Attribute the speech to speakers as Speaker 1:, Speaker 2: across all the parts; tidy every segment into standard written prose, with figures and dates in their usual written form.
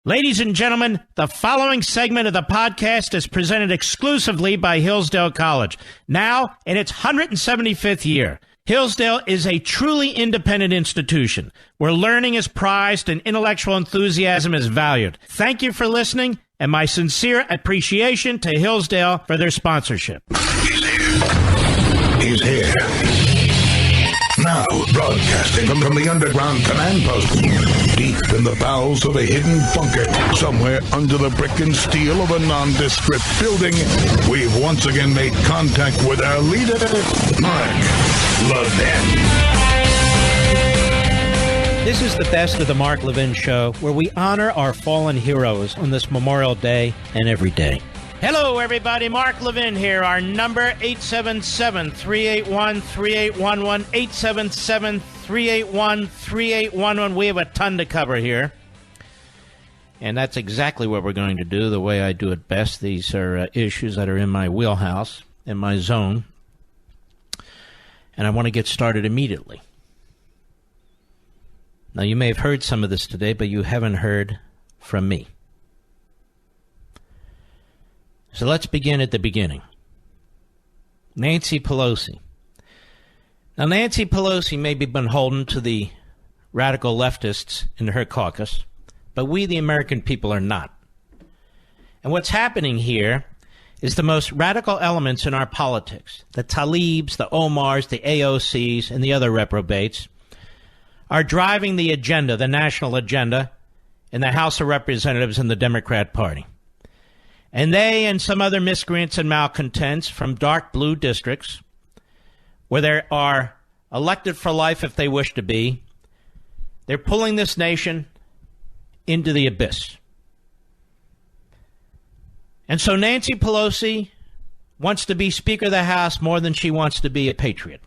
Speaker 1: Ladies and gentlemen, the following segment of the podcast is presented exclusively by Hillsdale College. Now, in its 175th year, Hillsdale is a truly independent institution where learning is prized and intellectual enthusiasm is valued. Thank you for listening, and my sincere appreciation to Hillsdale for their sponsorship.
Speaker 2: He's here. He's here. Now, broadcasting from the underground command post, deep in the bowels of a hidden bunker, somewhere under the brick and steel of a nondescript building, we've once again made contact with our leader, Mark Levin.
Speaker 1: This is the best of the Mark Levin Show, where we honor our fallen heroes on this Memorial Day and every day. Hello, everybody. Mark Levin here. Our number, 877-381-3811, 877-381-3811. We have a ton to cover here. And that's exactly what we're going to do, the way I do it best. These are issues that are in my wheelhouse, in my zone. And I want to get started immediately. Now, you may have heard some of this today, but you haven't heard from me. So let's begin at the beginning. Nancy Pelosi. Now, Nancy Pelosi may be beholden to the radical leftists in her caucus, but we, the American people, are not. And what's happening here is the most radical elements in our politics, the Tlaibs, the Omars, the AOCs, and the other reprobates, are driving the agenda, the national agenda, in the House of Representatives and the Democrat Party. And they and some other miscreants and malcontents from dark blue districts, where they are elected for life if they wish to be, they're pulling this nation into the abyss. And so Nancy Pelosi wants to be Speaker of the House more than she wants to be a patriot.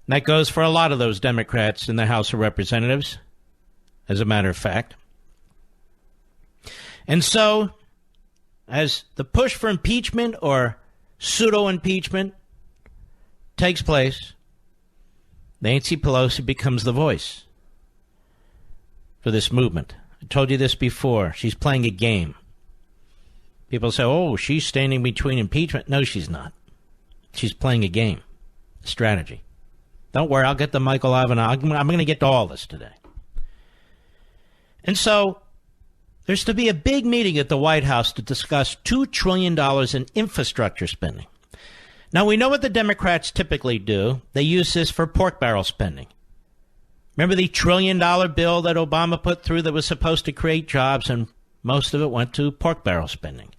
Speaker 1: And that goes for a lot of those Democrats in the House of Representatives, as a matter of fact. And so, as the push for impeachment or pseudo-impeachment takes place, Nancy Pelosi becomes the voice for this movement. I told you this before. She's playing a game. People say, oh, she's standing between impeachment. No, she's not. She's playing a game, a strategy. Don't worry, I'll get to Michael Ivan. I'm going to get to all this today. And so, there's to be a big meeting at the White House to discuss $2 trillion in infrastructure spending. Now, we know what the Democrats typically do. They use this for pork barrel spending. Remember the $1 trillion bill that Obama put through that was supposed to create jobs, and most of it went to pork barrel spending.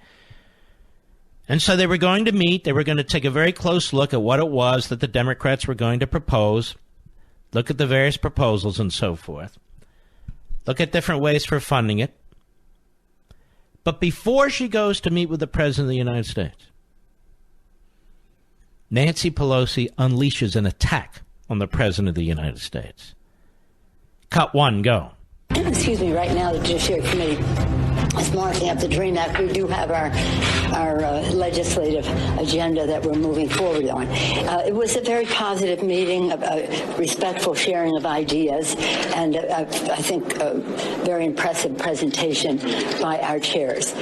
Speaker 1: And so they were going to meet. They were going to take a very close look at what it was that the Democrats were going to propose, look at the various proposals and so forth, look at different ways for funding it. But before she goes to meet with the President of the United States, Nancy Pelosi unleashes an attack on the President of the United States. Cut one, go.
Speaker 3: Excuse me, right now the Judiciary Committee is marking up the DREAM Act. We do have our legislative agenda that we're moving forward on. It was a very positive meeting, a respectful sharing of ideas, and I think a very impressive presentation by our chairs.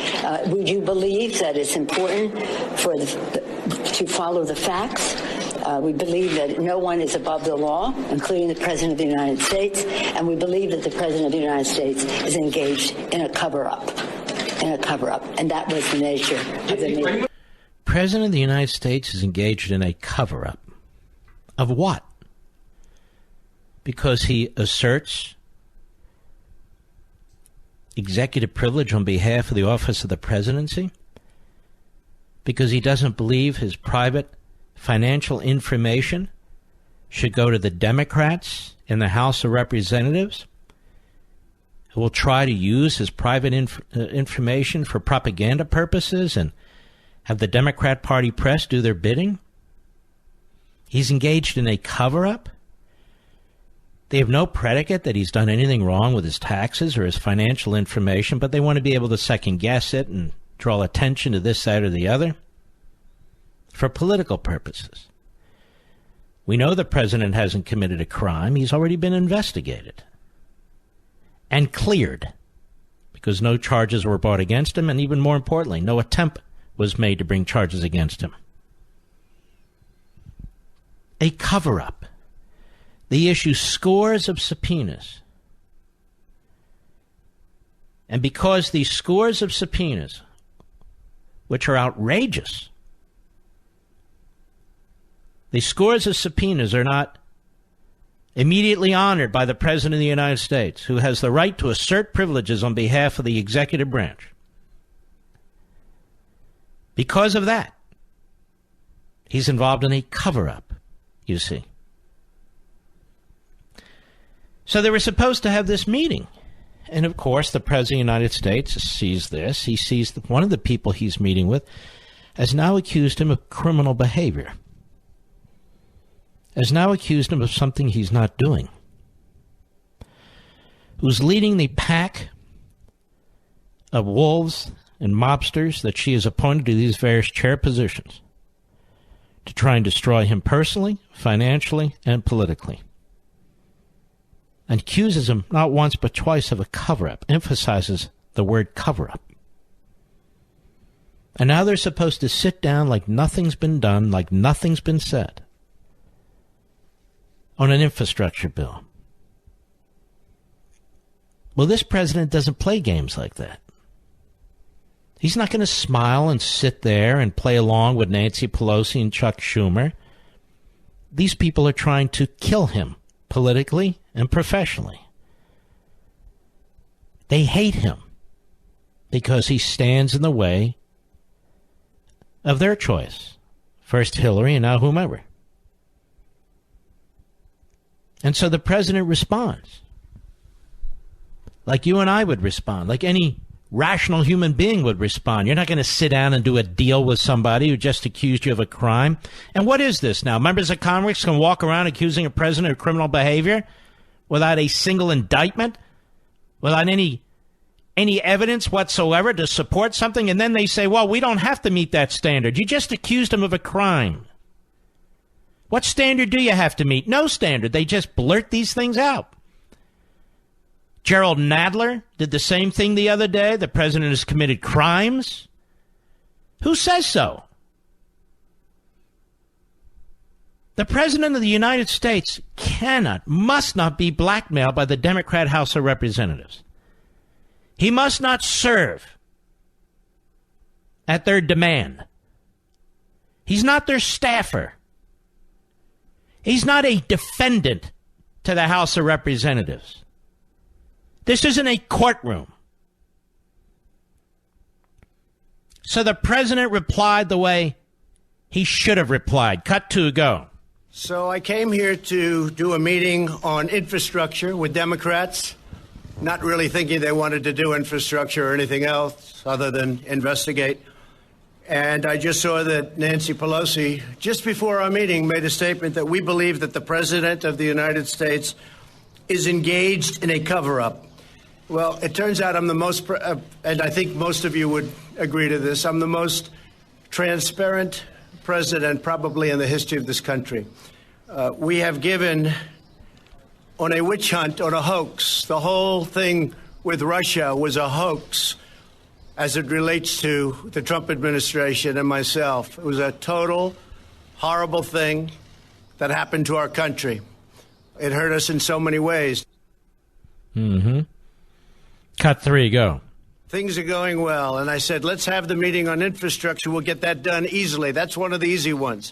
Speaker 3: Would you believe that it's important for to follow the facts? We believe that no one is above the law, including the President of the United States, and we believe that the President of the United States is engaged in a cover-up, and that was the nature of the meeting.
Speaker 1: President of the United States is engaged in a cover-up. Of what? Because he asserts executive privilege on behalf of the office of the presidency? Because he doesn't believe his private financial information should go to the Democrats in the House of Representatives, who will try to use his private information for propaganda purposes and have the Democrat Party press do their bidding? He's engaged in a cover-up? They have no predicate that he's done anything wrong with his taxes or his financial information, but they want to be able to second-guess it and draw attention to this side or the other for political purposes. We know the president hasn't committed a crime. He's already been investigated and cleared because no charges were brought against him, and even more importantly, no attempt was made to bring charges against him. A cover-up. They issue scores of subpoenas. And because these scores of subpoenas, which are outrageous, these scores of subpoenas are not immediately honored by the President of the United States, who has the right to assert privileges on behalf of the executive branch. Because of that, he's involved in a cover-up, you see. So they were supposed to have this meeting. And, of course, the President of the United States sees this. He sees that one of the people he's meeting with has now accused him of criminal behavior, has now accused him of something he's not doing, who's leading the pack of wolves and mobsters that she has appointed to these various chair positions to try and destroy him personally, financially, and politically. And accuses him not once but twice of a cover-up, emphasizes the word cover-up. And now they're supposed to sit down like nothing's been done, like nothing's been said, on an infrastructure bill. Well, this president doesn't play games like that. He's not going to smile and sit there and play along with Nancy Pelosi and Chuck Schumer. These people are trying to kill him politically and professionally. They hate him because he stands in the way of their choice. First Hillary and now whomever. And so the president responds like you and I would respond, like any rational human being would respond. You're not going to sit down and do a deal with somebody who just accused you of a crime. And what is this now? Members of Congress can walk around accusing a president of criminal behavior without a single indictment, without any evidence whatsoever to support something, and then they say, well, we don't have to meet that standard. You just accused him of a crime. What standard do you have to meet? No standard. They just blurt these things out. Gerald Nadler did the same thing the other day. The president has committed crimes. Who says so? The President of the United States must not be blackmailed by the Democrat House of Representatives. He must not serve at their demand. He's not their staffer. He's not a defendant to the House of Representatives. This isn't a courtroom. So the president replied the way he should have replied. Cut 2, go.
Speaker 4: So I came here to do a meeting on infrastructure with Democrats, not really thinking they wanted to do infrastructure or anything else other than investigate. And I just saw that Nancy Pelosi, just before our meeting, made a statement that we believe that the President of the United States is engaged in a cover-up. Well, it turns out I'm the most, and I think most of you would agree to this, I'm the most transparent president probably in the history of this country. We have given on a witch hunt, on a hoax. The whole thing with Russia was a hoax as it relates to the Trump administration and myself. It was a total horrible thing that happened to our country. It hurt us in so many ways.
Speaker 1: Mm-hmm. Cut 3, go.
Speaker 4: Things are going well. And I said, let's have the meeting on infrastructure. We'll get that done easily. That's one of the easy ones.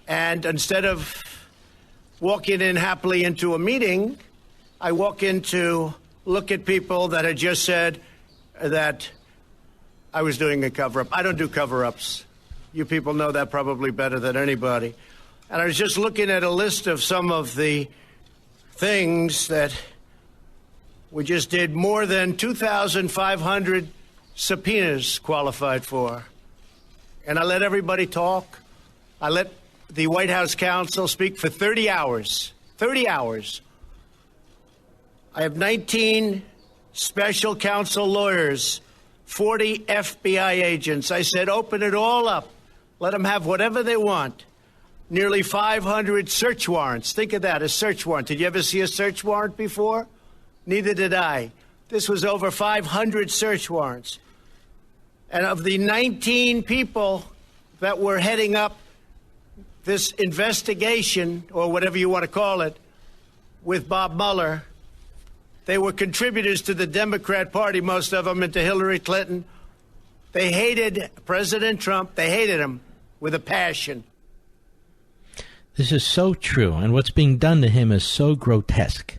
Speaker 4: And instead of walking in happily into a meeting, I walk in to look at people that had just said that I was doing a cover-up. I don't do cover-ups. You people know that probably better than anybody. And I was just looking at a list of some of the things that we just did. More than 2,500 subpoenas qualified for. And I let everybody talk. I let the White House counsel speak for 30 hours. 30 hours. I have 19 special counsel lawyers, 40 FBI agents. I said, open it all up. Let them have whatever they want. Nearly 500 search warrants. Think of that, a search warrant. Did you ever see a search warrant before? Neither did I. This was over 500 search warrants. And of the 19 people that were heading up this investigation, or whatever you want to call it, with Bob Mueller, they were contributors to the Democrat Party, most of them, and to Hillary Clinton. They hated President Trump. They hated him with a passion.
Speaker 1: This is so true, and what's being done to him is so grotesque.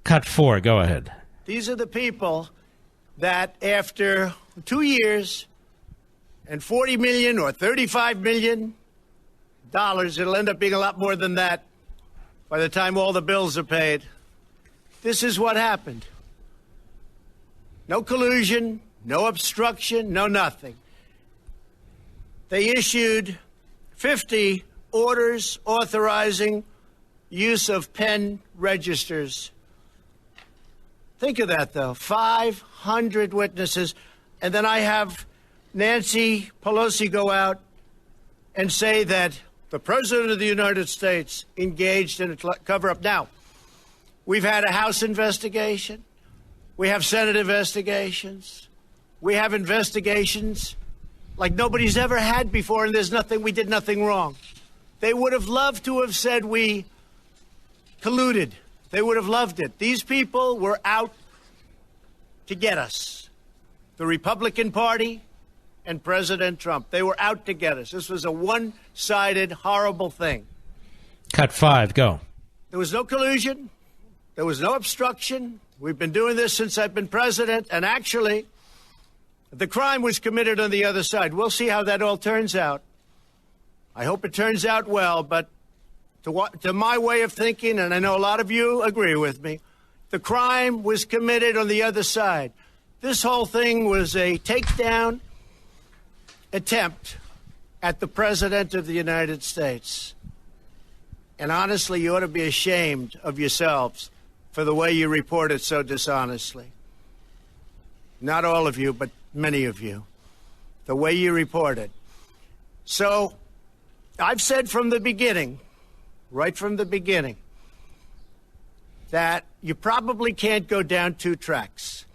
Speaker 1: Cut 4, go ahead.
Speaker 4: These are the people that after 2 years and $40 million or $35 million, it'll end up being a lot more than that by the time all the bills are paid. This is what happened. No collusion, no obstruction, no nothing. They issued 50 orders authorizing use of pen registers. Think of that, though. 500 witnesses. And then I have Nancy Pelosi go out and say that the President of the United States engaged in a cover-up. Now, we've had a House investigation. We have Senate investigations. We have investigations like nobody's ever had before, and we did nothing wrong. They would have loved to have said we colluded. They would have loved it. These people were out to get us. The Republican Party and President Trump. They were out to get us. This was a one-sided, horrible thing.
Speaker 1: Cut 5, go.
Speaker 4: There was no collusion. There was no obstruction. We've been doing this since I've been president, and actually, the crime was committed on the other side. We'll see how that all turns out. I hope it turns out well, but to my way of thinking, and I know a lot of you agree with me, the crime was committed on the other side. This whole thing was a takedown attempt at the President of the United States. And honestly, you ought to be ashamed of yourselves for the way you report it so dishonestly. Not all of you, but many of you. The way you report it. So, I've said from the beginning, right from the beginning, that you probably can't go down two tracks.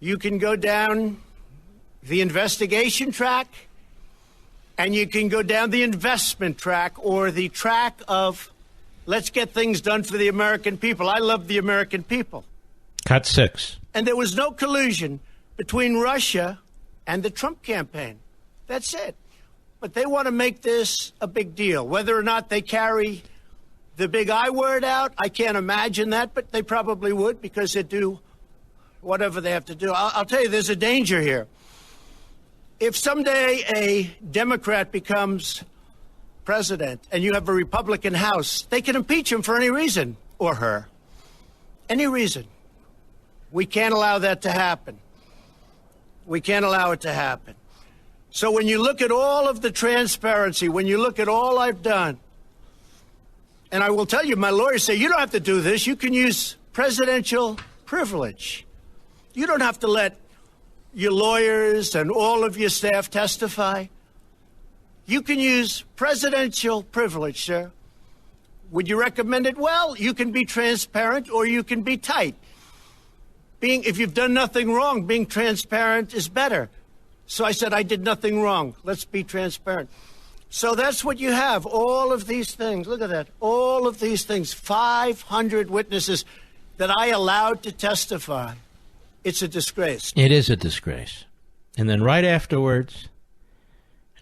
Speaker 4: You can go down the investigation track, and you can go down the investment track, or the track of let's get things done for the American people. I love the American people.
Speaker 1: Cut 6.
Speaker 4: And there was no collusion between Russia and the Trump campaign. That's it. But they want to make this a big deal. Whether or not they carry the big I word out, I can't imagine that, but they probably would because they do whatever they have to do. I'll tell you, there's a danger here. If someday a Democrat becomes president and you have a Republican House, they can impeach him for any reason, or her. Any reason. We can't allow that to happen. We can't allow it to happen. So when you look at all of the transparency, when you look at all I've done, and I will tell you, my lawyers say, you don't have to do this. You can use presidential privilege. You don't have to let your lawyers and all of your staff testify. You can use presidential privilege, sir. Would you recommend it? Well, you can be transparent or you can be tight. If you've done nothing wrong, being transparent is better. So I said, I did nothing wrong. Let's be transparent. So that's what you have. All of these things. Look at that. All of these things. 500 witnesses that I allowed to testify. It's a disgrace.
Speaker 1: It is a disgrace. And then right afterwards,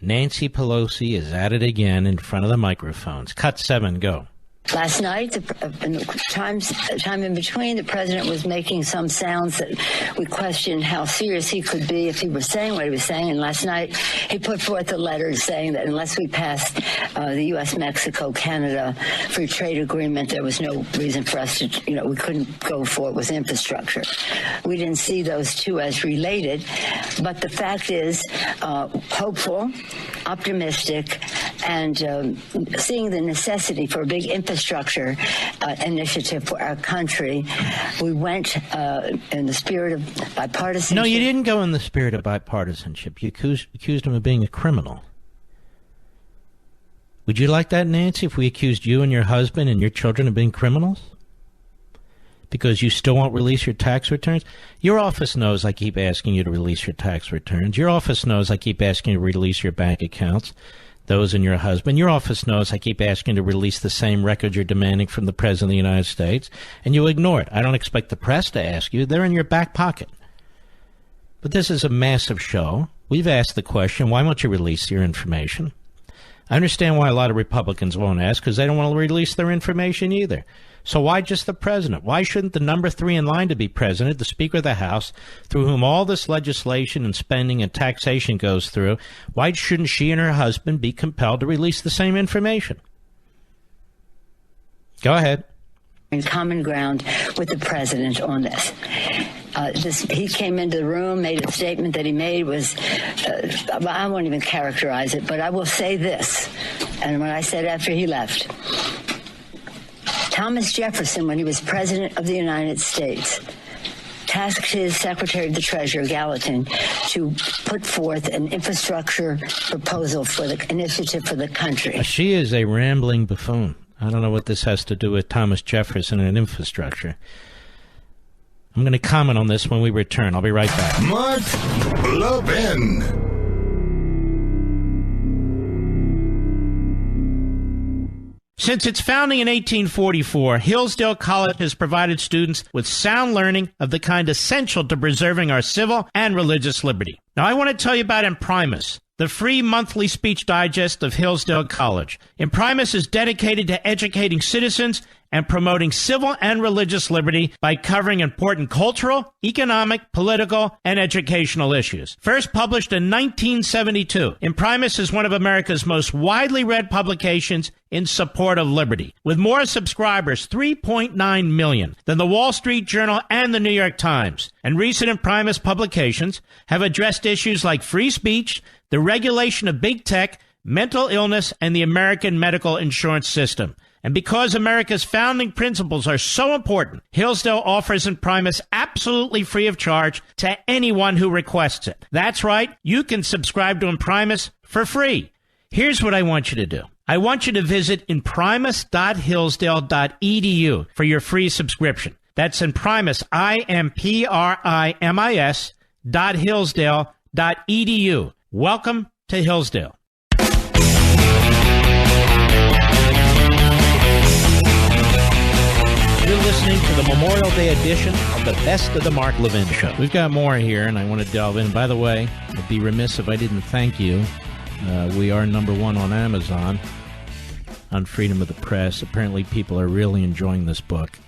Speaker 1: Nancy Pelosi is at it again in front of the microphones. Cut 7, go.
Speaker 3: Last night, time in between, the president was making some sounds that we questioned how serious he could be if he was saying what he was saying. And last night, he put forth a letter saying that unless we passed the U.S., Mexico, Canada free trade agreement, there was no reason for us to, we couldn't go forward with infrastructure. We didn't see those two as related. But the fact is, hopeful, optimistic, and seeing the necessity for a big infrastructure initiative for our country, we went in the spirit of bipartisanship.
Speaker 1: No, you didn't go in the spirit of bipartisanship. You accused him of being a criminal. Would you like that, Nancy, if we accused you and your husband and your children of being criminals? because you still won't release your tax returns? Your office knows I keep asking you to release your tax returns. Your office knows I keep asking you to release your bank accounts, those and your husband. Your office knows I keep asking you to release the same records you're demanding from the President of the United States, and you ignore it. I don't expect the press to ask you. They're in your back pocket. But this is a massive show. We've asked the question, why won't you release your information? I understand why a lot of Republicans won't ask, because they don't want to release their information either. So why just the president? Why shouldn't the number 3 in line to be president, the Speaker of the House, through whom all this legislation and spending and taxation goes through, why shouldn't she and her husband be compelled to release the same information? Go ahead.
Speaker 3: In common ground with the president on this. He came into the room, made a statement that he made was, I won't even characterize it, but I will say this, and what I said after he left. Thomas Jefferson, when he was President of the United States, tasked his Secretary of the Treasury, Gallatin, to put forth an infrastructure proposal for the initiative for the country.
Speaker 1: She is a rambling buffoon. I don't know what this has to do with Thomas Jefferson and infrastructure. I'm going to comment on this when we return. I'll be right back.
Speaker 2: Mark Levin.
Speaker 1: Since its founding in 1844, Hillsdale College has provided students with sound learning of the kind essential to preserving our civil and religious liberty. Now, I want to tell you about Imprimis, the free monthly speech digest of Hillsdale College. Imprimis is dedicated to educating citizens and promoting civil and religious liberty by covering important cultural, economic, political, and educational issues. First published in 1972, Imprimis is one of America's most widely read publications in support of liberty, with more subscribers, 3.9 million, than the Wall Street Journal and the New York Times. And recent Imprimis publications have addressed issues like free speech, the regulation of big tech, mental illness, and the American medical insurance system. And because America's founding principles are so important, Hillsdale offers Imprimis absolutely free of charge to anyone who requests it. That's right, you can subscribe to Imprimis for free. Here's what I want you to do. I want you to visit imprimis.hillsdale.edu for your free subscription. That's Imprimis, IMPRIMIS.hillsdale.edu. Welcome to Hillsdale. You're listening to the Memorial Day edition of the Best of the Mark Levin Show. We've got more here, and I want to delve in. By the way, I'd be remiss if I didn't thank you. We are number 1 on Amazon on freedom of the press. Apparently, people are really enjoying this book.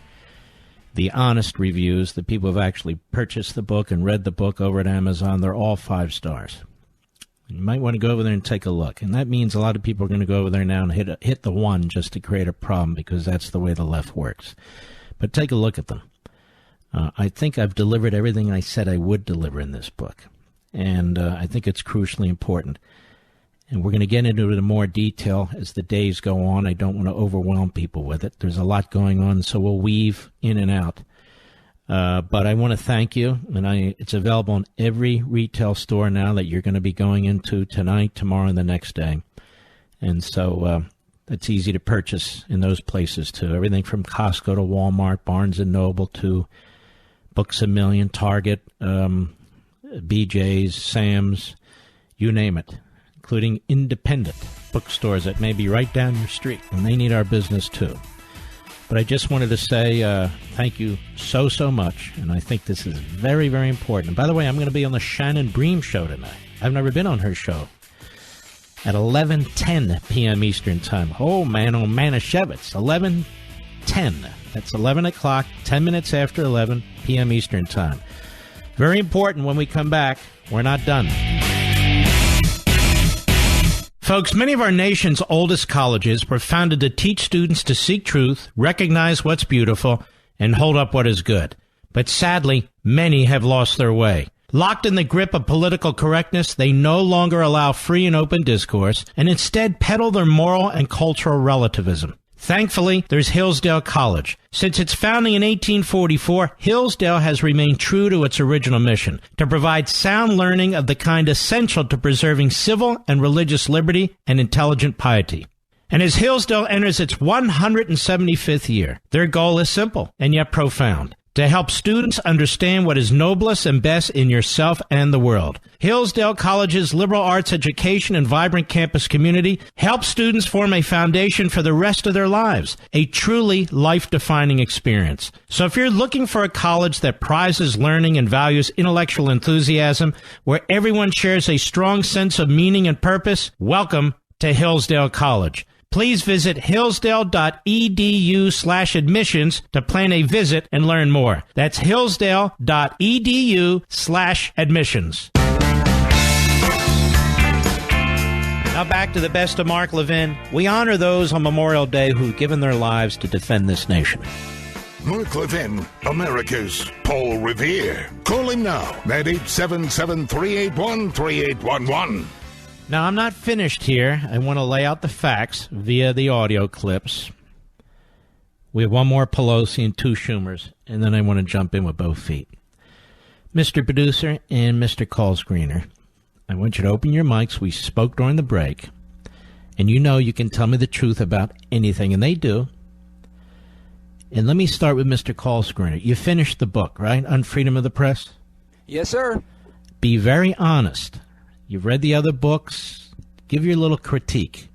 Speaker 1: The honest reviews, the people who have actually purchased the book and read the book over at Amazon, they're all 5 stars. You might want to go over there and take a look. And that means a lot of people are going to go over there now and hit the 1 just to create a problem, because that's the way the left works. But take a look at them. I think I've delivered everything I said I would deliver in this book. And I think it's crucially important. And we're going to get into it in more detail as the days go on. I don't want to overwhelm people with it. There's a lot going on, so we'll weave in and out. But I want to thank you, and it's available in every retail store now that you're going to be going into tonight, tomorrow, and the next day. And so it's easy to purchase in those places, too. Everything from Costco to Walmart, Barnes & Noble to Books A Million, Target, BJ's, Sam's, you name it, including independent bookstores that may be right down your street, and they need our business, too. But I just wanted to say thank you so much, and I think this is very, very important. And by the way, I'm going to be on the Shannon Bream show tonight. I've never been on her show. At 11:10 p.m. Eastern Time. Oh, Manischewitz, 11:10. That's 11 o'clock, 10 minutes after 11 p.m. Eastern Time. Very important when we come back. We're not done. Folks, many of our nation's oldest colleges were founded to teach students to seek truth, recognize what's beautiful, and hold up what is good. But sadly, many have lost their way. Locked in the grip of political correctness, they no longer allow free and open discourse, and instead peddle their moral and cultural relativism. Thankfully, there's Hillsdale College. Since its founding in 1844, Hillsdale has remained true to its original mission, to provide sound learning of the kind essential to preserving civil and religious liberty and intelligent piety. And as Hillsdale enters its 175th year, their goal is simple and yet profound: to help students understand what is noblest and best in yourself and the world. Hillsdale College's liberal arts education and vibrant campus community help students form a foundation for the rest of their lives, a truly life-defining experience. So if you're looking for a college that prizes learning and values intellectual enthusiasm, where everyone shares a strong sense of meaning and purpose, welcome to Hillsdale College. Please visit hillsdale.edu/admissions to plan a visit and learn more. That's hillsdale.edu/admissions. Now back to the best of Mark Levin. We honor those on Memorial Day who've given their lives to defend this nation.
Speaker 2: Mark Levin, America's Paul Revere. Call him now at 877-381-3811.
Speaker 1: Now, I'm not finished here. I want to lay out the facts via the audio clips. We have one more Pelosi and two Schumers, and then I want to jump in with both feet. Mr. Producer and Mr. Call Screener, I want you to open your mics. We spoke during the break, and you know you can tell me the truth about anything, and they do. And let me start with Mr. Call Screener. You finished the book, right, on freedom of the press?
Speaker 5: Yes, sir.
Speaker 1: Be very honest. You've read the other books. Give your little critique.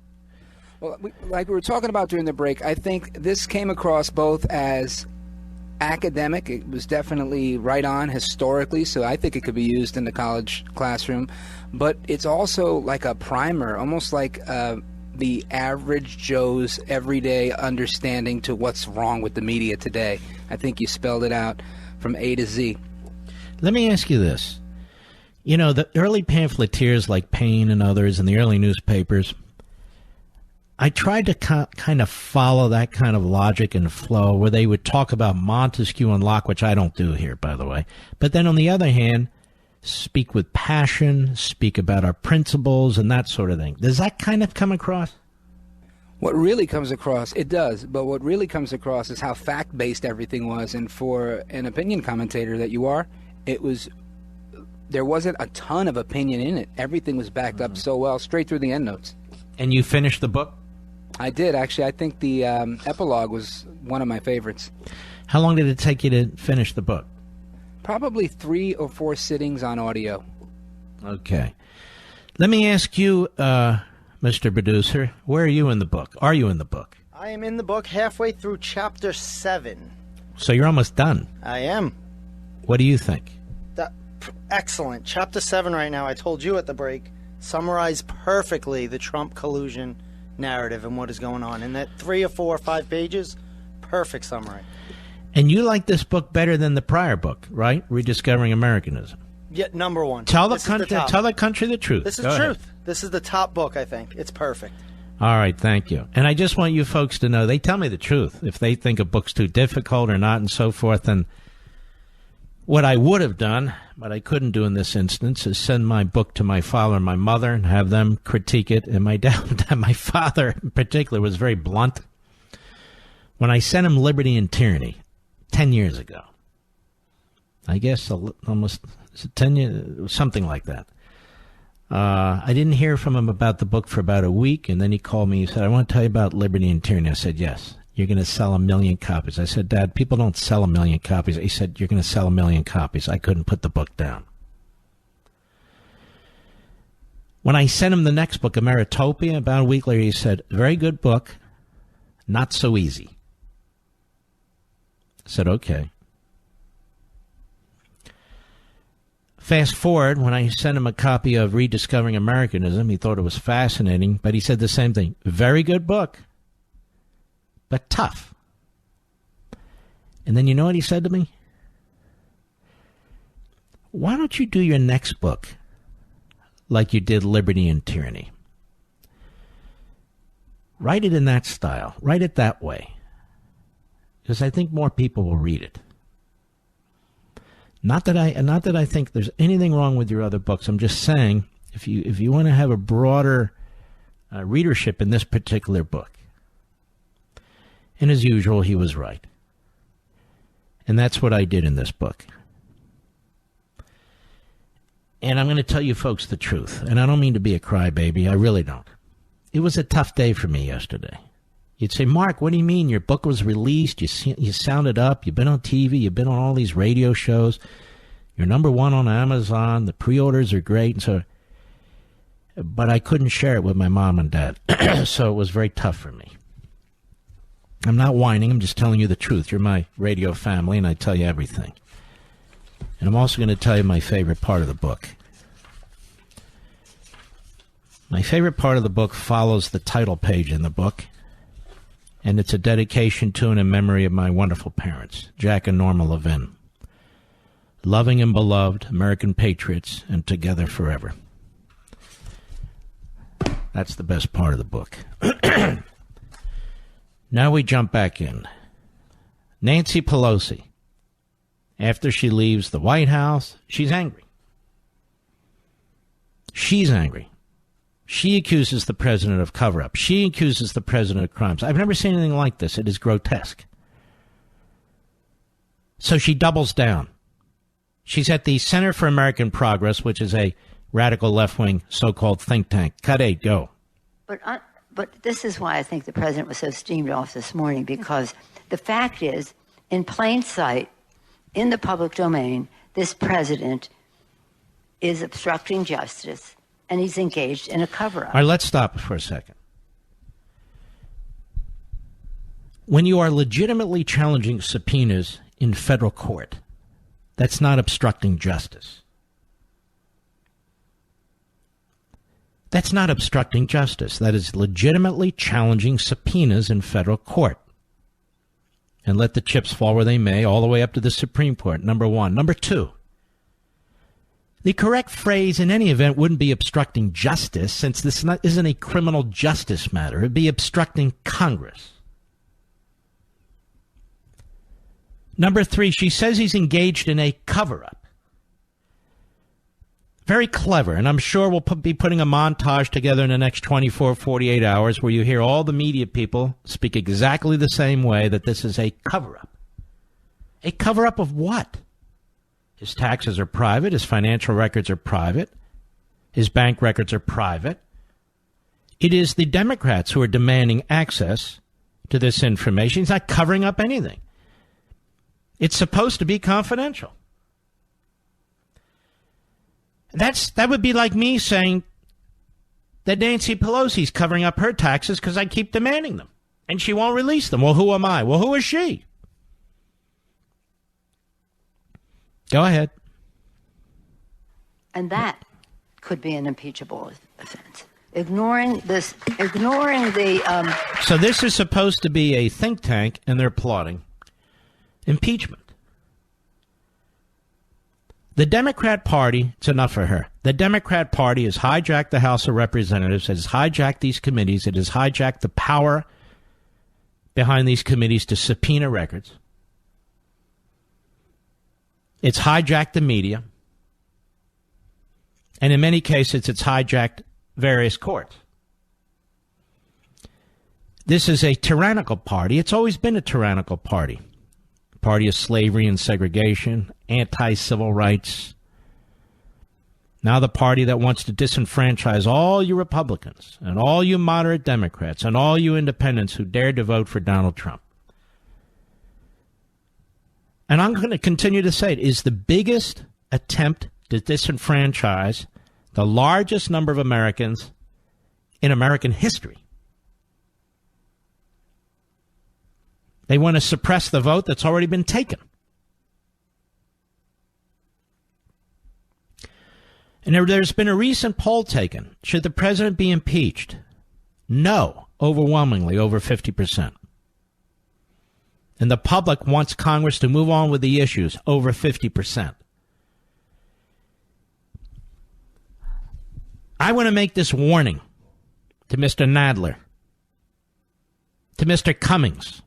Speaker 5: Well, like we were talking about during the break, I think this came across both as academic. It was definitely right on historically, so I think it could be used in the college classroom. But it's also like a primer, almost like the average Joe's everyday understanding to what's wrong with the media today. I think you spelled it out from A to Z.
Speaker 1: Let me ask you this. You know, the early pamphleteers like Payne and others in the early newspapers, I tried to kind of follow that kind of logic and flow where they would talk about Montesquieu and Locke, which I don't do here, by the way. But then on the other hand, speak with passion, speak about our principles and that sort of thing. Does that kind of come across?
Speaker 5: What really comes across, it does, but what really comes across is how fact-based everything was. And for an opinion commentator that you are, there wasn't a ton of opinion in it. Everything was backed up so well, straight through the endnotes.
Speaker 1: And you finished the book?
Speaker 5: I did, actually. I think the epilogue was one of my favorites.
Speaker 1: How long did it take you to finish the book?
Speaker 5: Probably 3 or 4 sittings on audio.
Speaker 1: Okay. Let me ask you, Mr. Producer, where are you in the book? Are you in the book?
Speaker 6: I am in the book halfway through chapter 7.
Speaker 1: So you're almost done.
Speaker 6: I am.
Speaker 1: What do you think?
Speaker 6: Excellent. Chapter 7 right now, I told you at the break, summarized perfectly the Trump collusion narrative and what is going on. In that 3 or 4 or 5 pages, perfect summary.
Speaker 1: And you like this book better than the prior book, right? Rediscovering Americanism.
Speaker 6: Yeah, number one.
Speaker 1: Tell the country the truth.
Speaker 6: This is the truth. This is the top book, I think. It's perfect.
Speaker 1: All right, thank you. And I just want you folks to know, they tell me the truth. If they think a book's too difficult or not and so forth, then what I would have done, but I couldn't do in this instance, is send my book to my father and my mother and have them critique it. And my father in particular was very blunt. When I sent him Liberty and Tyranny 10 years ago, I guess almost 10 years, something like that. I didn't hear from him about the book for about a week, and then he called me. He said, I want to tell you about Liberty and Tyranny. I said, yes. You're going to sell 1 million copies. I said, Dad, people don't sell 1 million copies. He said, you're going to sell 1 million copies. I couldn't put the book down. When I sent him the next book, Ameritopia, about a week later, he said, very good book, not so easy. I said, okay. Fast forward, when I sent him a copy of Rediscovering Americanism, he thought it was fascinating, but he said the same thing. Very good book, but tough. And then you know what he said to me? Why don't you do your next book like you did Liberty and Tyranny? Write it in that style. Write it that way. Because I think more people will read it. Not that I think there's anything wrong with your other books. I'm just saying, if you want to have a broader readership in this particular book. And as usual, he was right. And that's what I did in this book. And I'm going to tell you folks the truth. And I don't mean to be a crybaby. I really don't. It was a tough day for me yesterday. You'd say, Mark, what do you mean? Your book was released. You sounded up. You've been on TV. You've been on all these radio shows. You're number one on Amazon. The pre-orders are great. And so, but I couldn't share it with my mom and dad. So it was very tough for me. I'm not whining. I'm just telling you the truth. You're my radio family, and I tell you everything. And I'm also going to tell you my favorite part of the book. My favorite part of the book follows the title page in the book, and it's a dedication to and in memory of my wonderful parents, Jack and Norma Levin. Loving and beloved American patriots, and together forever. That's the best part of the book. Now we jump back in. Nancy Pelosi, after she leaves the White House, she's angry. She's angry. She accuses the president of cover-up. She accuses the president of crimes. I've never seen anything like this. It is grotesque. So she doubles down. She's at the Center for American Progress, which is a radical left-wing so-called think tank. Cut 8, go.
Speaker 3: But this is why I think the president was so steamed off this morning, because the fact is, in plain sight, in the public domain, this president is obstructing justice, and he's engaged in a cover-up.
Speaker 1: All right, let's stop for a second. When you are legitimately challenging subpoenas in federal court, that's not obstructing justice. That's not obstructing justice. That is legitimately challenging subpoenas in federal court. And let the chips fall where they may, all the way up to the Supreme Court, number one. Number two, the correct phrase in any event wouldn't be obstructing justice, since this isn't a criminal justice matter. It would be obstructing Congress. Number three, she says he's engaged in a cover-up. Very clever, and I'm sure we'll be putting a montage together in the next 24, 48 hours where you hear all the media people speak exactly the same way, that this is a cover-up. A cover-up of what? His taxes are private. His financial records are private. His bank records are private. It is the Democrats who are demanding access to this information. He's not covering up anything. It's supposed to be confidential. That would be like me saying that Nancy Pelosi's covering up her taxes because I keep demanding them, and she won't release them. Well, who am I? Well, who is she? Go ahead.
Speaker 3: And that could be an impeachable offense. Ignoring the...
Speaker 1: So this is supposed to be a think tank, and they're plotting impeachment. The Democrat Party, it's enough for her. The Democrat Party has hijacked the House of Representatives, it has hijacked these committees, it has hijacked the power behind these committees to subpoena records. It's hijacked the media. And in many cases, it's hijacked various courts. This is a tyrannical party. It's always been a tyrannical party. Party of slavery and segregation, anti-civil rights. Now the party that wants to disenfranchise all you Republicans and all you moderate Democrats and all you independents who dared to vote for Donald Trump. And I'm going to continue to say it is the biggest attempt to disenfranchise the largest number of Americans in American history. They want to suppress the vote that's already been taken. And there's been a recent poll taken. Should the president be impeached? No, overwhelmingly, over 50%. And the public wants Congress to move on with the issues, over 50%. I want to make this warning to Mr. Nadler, to Mr. Cummings,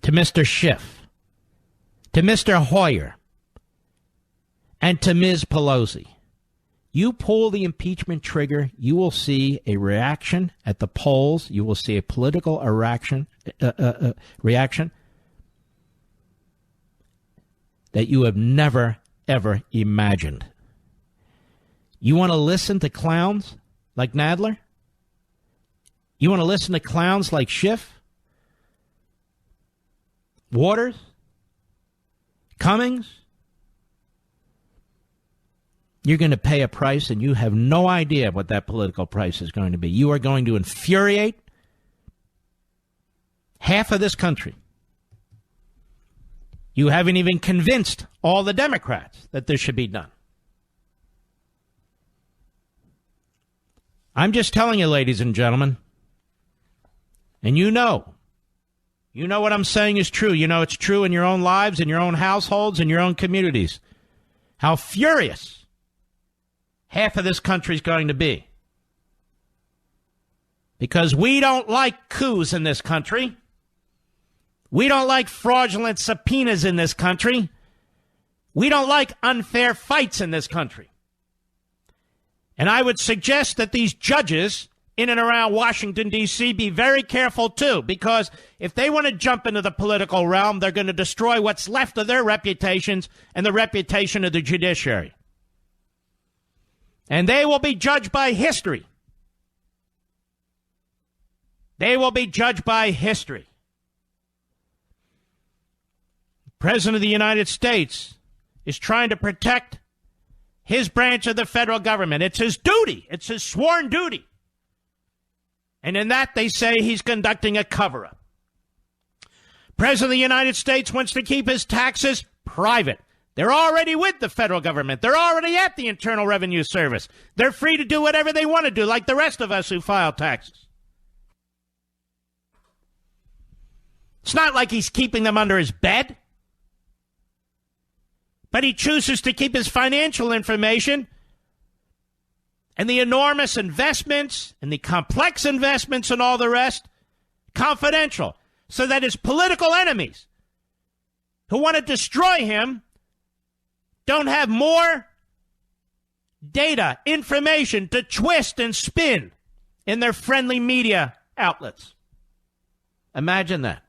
Speaker 1: to Mr. Schiff, to Mr. Hoyer, and to Ms. Pelosi. You pull the impeachment trigger, you will see a reaction at the polls. You will see a political reaction that you have never, ever imagined. You want to listen to clowns like Nadler? You want to listen to clowns like Schiff? Waters, Cummings, you're going to pay a price, and you have no idea what that political price is going to be. You are going to infuriate half of this country. You haven't even convinced all the Democrats that this should be done. I'm just telling you, ladies and gentlemen, and you know what I'm saying is true. You know it's true in your own lives, in your own households, in your own communities. How furious half of this country is going to be. Because we don't like coups in this country. We don't like fraudulent subpoenas in this country. We don't like unfair fights in this country. And I would suggest that these judges in and around Washington, D.C. be very careful, too, because if they want to jump into the political realm, they're going to destroy what's left of their reputations and the reputation of the judiciary. And they will be judged by history. They will be judged by history. The President of the United States is trying to protect his branch of the federal government. It's his duty. It's his sworn duty. And in that, they say he's conducting a cover-up. President of the United States wants to keep his taxes private. They're already with the federal government. They're already at the Internal Revenue Service. They're free to do whatever they want to do, like the rest of us who file taxes. It's not like he's keeping them under his bed. But he chooses to keep his financial information and the enormous investments and the complex investments and all the rest confidential, so that his political enemies who want to destroy him don't have more data, information to twist and spin in their friendly media outlets. Imagine that.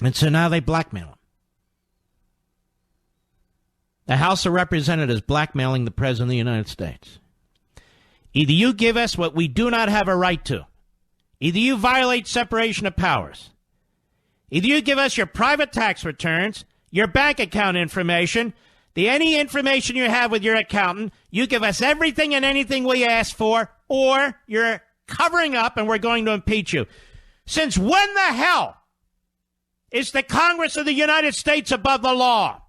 Speaker 1: And so now they blackmail him. The House of Representatives blackmailing the President of the United States. Either you give us what we do not have a right to. Either you violate separation of powers. Either you give us your private tax returns, your bank account information, any information you have with your accountant, you give us everything and anything we ask for, or you're covering up and we're going to impeach you. Since when the hell is the Congress of the United States above the law?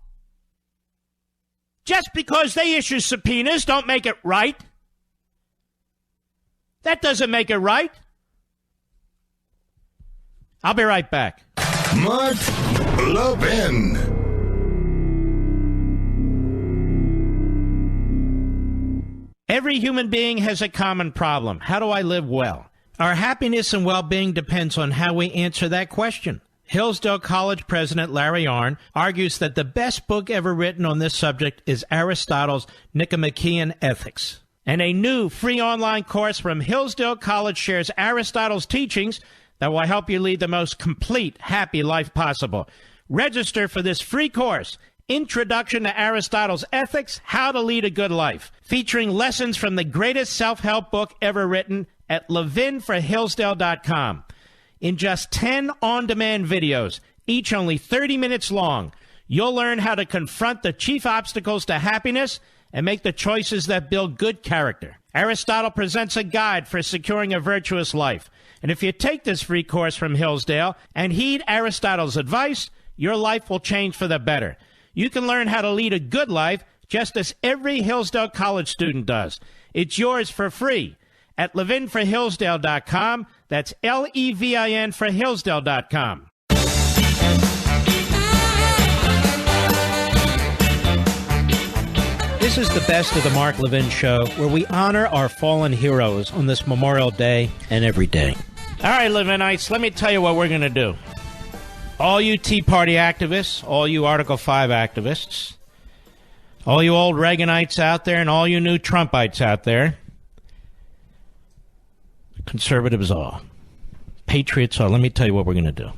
Speaker 1: Just because they issue subpoenas don't make it right. That doesn't make it right. I'll be right back.
Speaker 2: Mark Levin.
Speaker 1: Every human being has a common problem. How do I live well? Our happiness and well-being depends on how we answer that question. Hillsdale College President Larry Arnn argues that the best book ever written on this subject is Aristotle's Nicomachean Ethics. And a new free online course from Hillsdale College shares Aristotle's teachings that will help you lead the most complete, happy life possible. Register for this free course, Introduction to Aristotle's Ethics, How to Lead a Good Life, featuring lessons from the greatest self-help book ever written at levinforhillsdale.com. In just 10 on-demand videos, each only 30 minutes long, you'll learn how to confront the chief obstacles to happiness and make the choices that build good character. Aristotle presents a guide for securing a virtuous life. And if you take this free course from Hillsdale and heed Aristotle's advice, your life will change for the better. You can learn how to lead a good life just as every Hillsdale College student does. It's yours for free at levinforhillsdale.com. That's Levin for Hillsdale.com. This is the best of the Mark Levin Show, where we honor our fallen heroes on this Memorial Day and every day. All right, Levinites, let me tell you what we're going to do. All you Tea Party activists, all you Article 5 activists, all you old Reaganites out there, and all you new Trumpites out there, conservatives all, patriots all, let me tell you what we're going to do.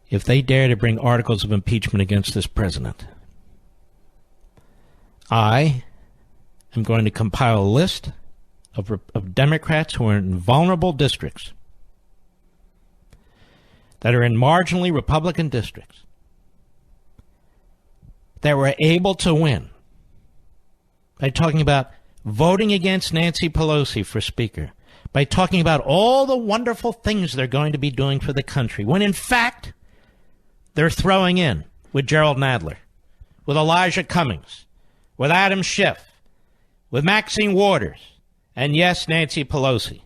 Speaker 1: If they dare to bring articles of impeachment against this president, I am going to compile a list of Democrats who are in vulnerable districts. that are in marginally Republican districts that were able to win by talking about voting against Nancy Pelosi for Speaker, by talking about all the wonderful things they're going to be doing for the country, when in fact they're throwing in with Gerald Nadler, with Elijah Cummings, with Adam Schiff, with Maxine Waters, and yes, Nancy Pelosi.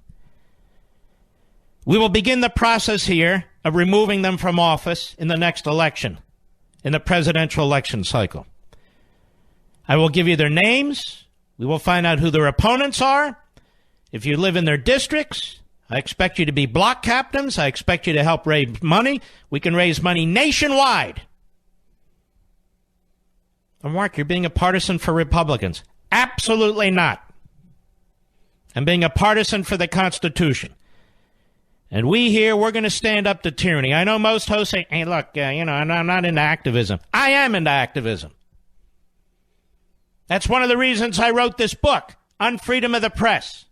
Speaker 1: We will begin the process here of removing them from office in the next election, in the presidential election cycle. I will give you their names. We will find out who their opponents are. If you live in their districts, I expect you to be block captains. I expect you to help raise money. We can raise money nationwide. And Mark, you're being a partisan for Republicans. Absolutely not. I'm being a partisan for the Constitution. And we here, we're going to stand up to tyranny. I know most hosts say, hey, look, I'm not into activism. I am into activism. That's one of the reasons I wrote this book on freedom of the press.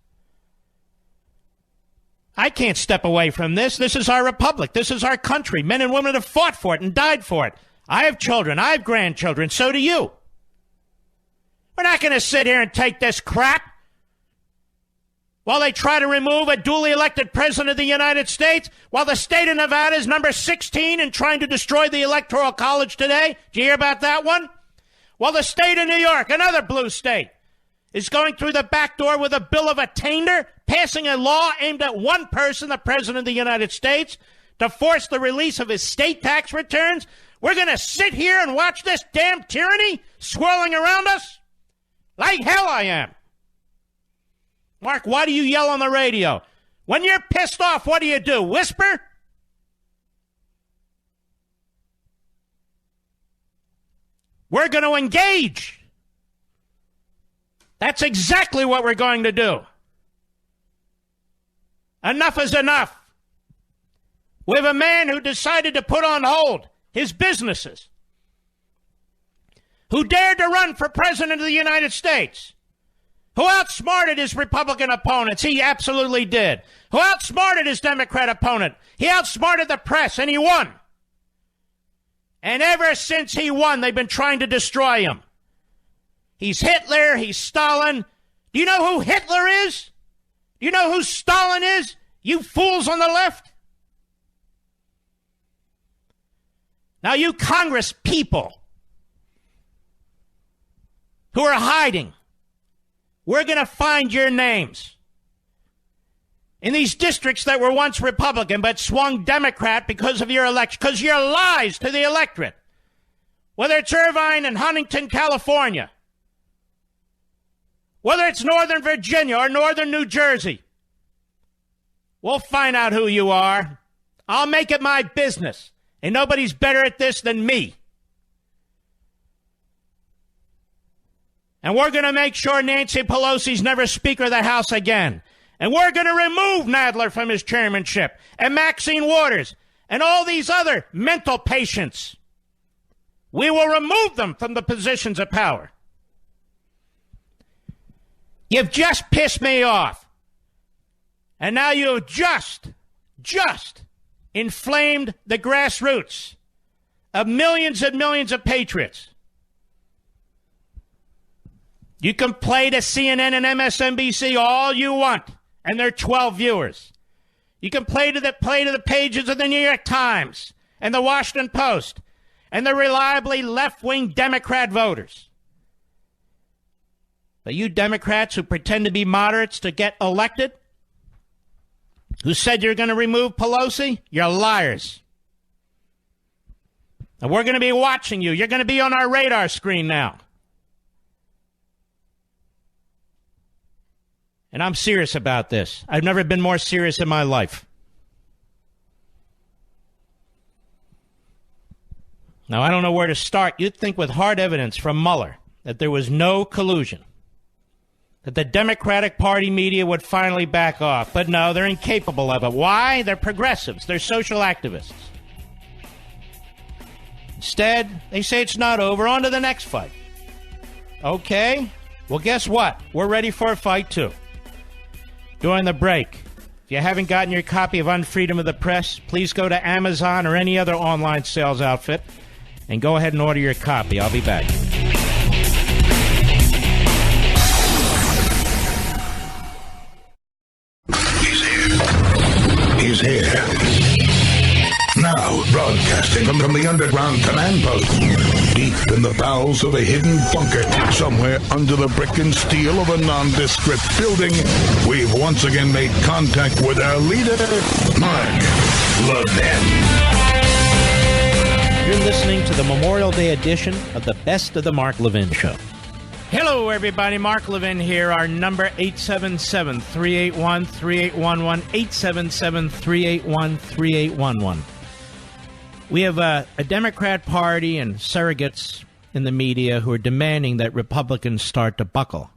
Speaker 1: I can't step away from this. This is our republic. This is our country. Men and women have fought for it and died for it. I have children. I have grandchildren. So do you. We're not going to sit here and take this crap while they try to remove a duly elected president of the United States, while the state of Nevada is number 16 and trying to destroy the Electoral College today. Did you hear about that one? While the state of New York, another blue state, is going through the back door with a bill of attainder, passing a law aimed at one person, the president of the United States, to force the release of his state tax returns. We're going to sit here and watch this damn tyranny swirling around us? Like hell I am. Mark, why do you yell on the radio? When you're pissed off, what do? Whisper? We're going to engage. That's exactly what we're going to do. Enough is enough. We have a man who decided to put on hold his businesses, who dared to run for president of the United States, who outsmarted his Republican opponents. He absolutely did. Who outsmarted his Democrat opponent. He outsmarted the press, and he won. And ever since he won, they've been trying to destroy him. He's Hitler. He's Stalin. Do you know who Hitler is? Do you know who Stalin is? You fools on the left. Now, you Congress people who are hiding, we're going to find your names in these districts that were once Republican but swung Democrat because of your election, because your lies to the electorate, whether it's Irvine and Huntington, California, whether it's Northern Virginia or Northern New Jersey. We'll find out who you are. I'll make it my business, and nobody's better at this than me. And we're going to make sure Nancy Pelosi's never Speaker of the House again. And we're going to remove Nadler from his chairmanship, and Maxine Waters, and all these other mental patients. We will remove them from the positions of power. You've just pissed me off. And now you've just inflamed the grassroots of millions and millions of patriots. You can play to CNN and MSNBC all you want, and their 12 viewers. You can play to the pages of the New York Times and the Washington Post and the reliably left-wing Democrat voters. But you Democrats who pretend to be moderates to get elected, who said you're going to remove Pelosi, you're liars. And we're going to be watching you. You're going to be on our radar screen now. And I'm serious about this. I've never been more serious in my life. Now, I don't know where to start. You'd think with hard evidence from Mueller that there was no collusion, that the Democratic Party media would finally back off. But no, they're incapable of it. Why? They're progressives. They're social activists. Instead, they say it's not over. On to the next fight. Okay. Well, guess what? We're ready for a fight, too. During the break, If you haven't gotten your copy of Unfreedom of the Press, please go to Amazon or any other online sales outfit and go ahead and order your copy. I'll be back.
Speaker 2: He's here. Now, broadcasting from the underground command post, deep in the bowels of a hidden bunker, somewhere under the brick and steel of a nondescript building, we've once again made contact with our leader, Mark Levin.
Speaker 1: You're listening to the Memorial Day edition of the Best of the Mark Levin Show. Hello, everybody. Mark Levin here. Our number, 877-381-3811, 877-381-3811. We have a Democrat Party and surrogates in the media who are demanding that Republicans start to buckle,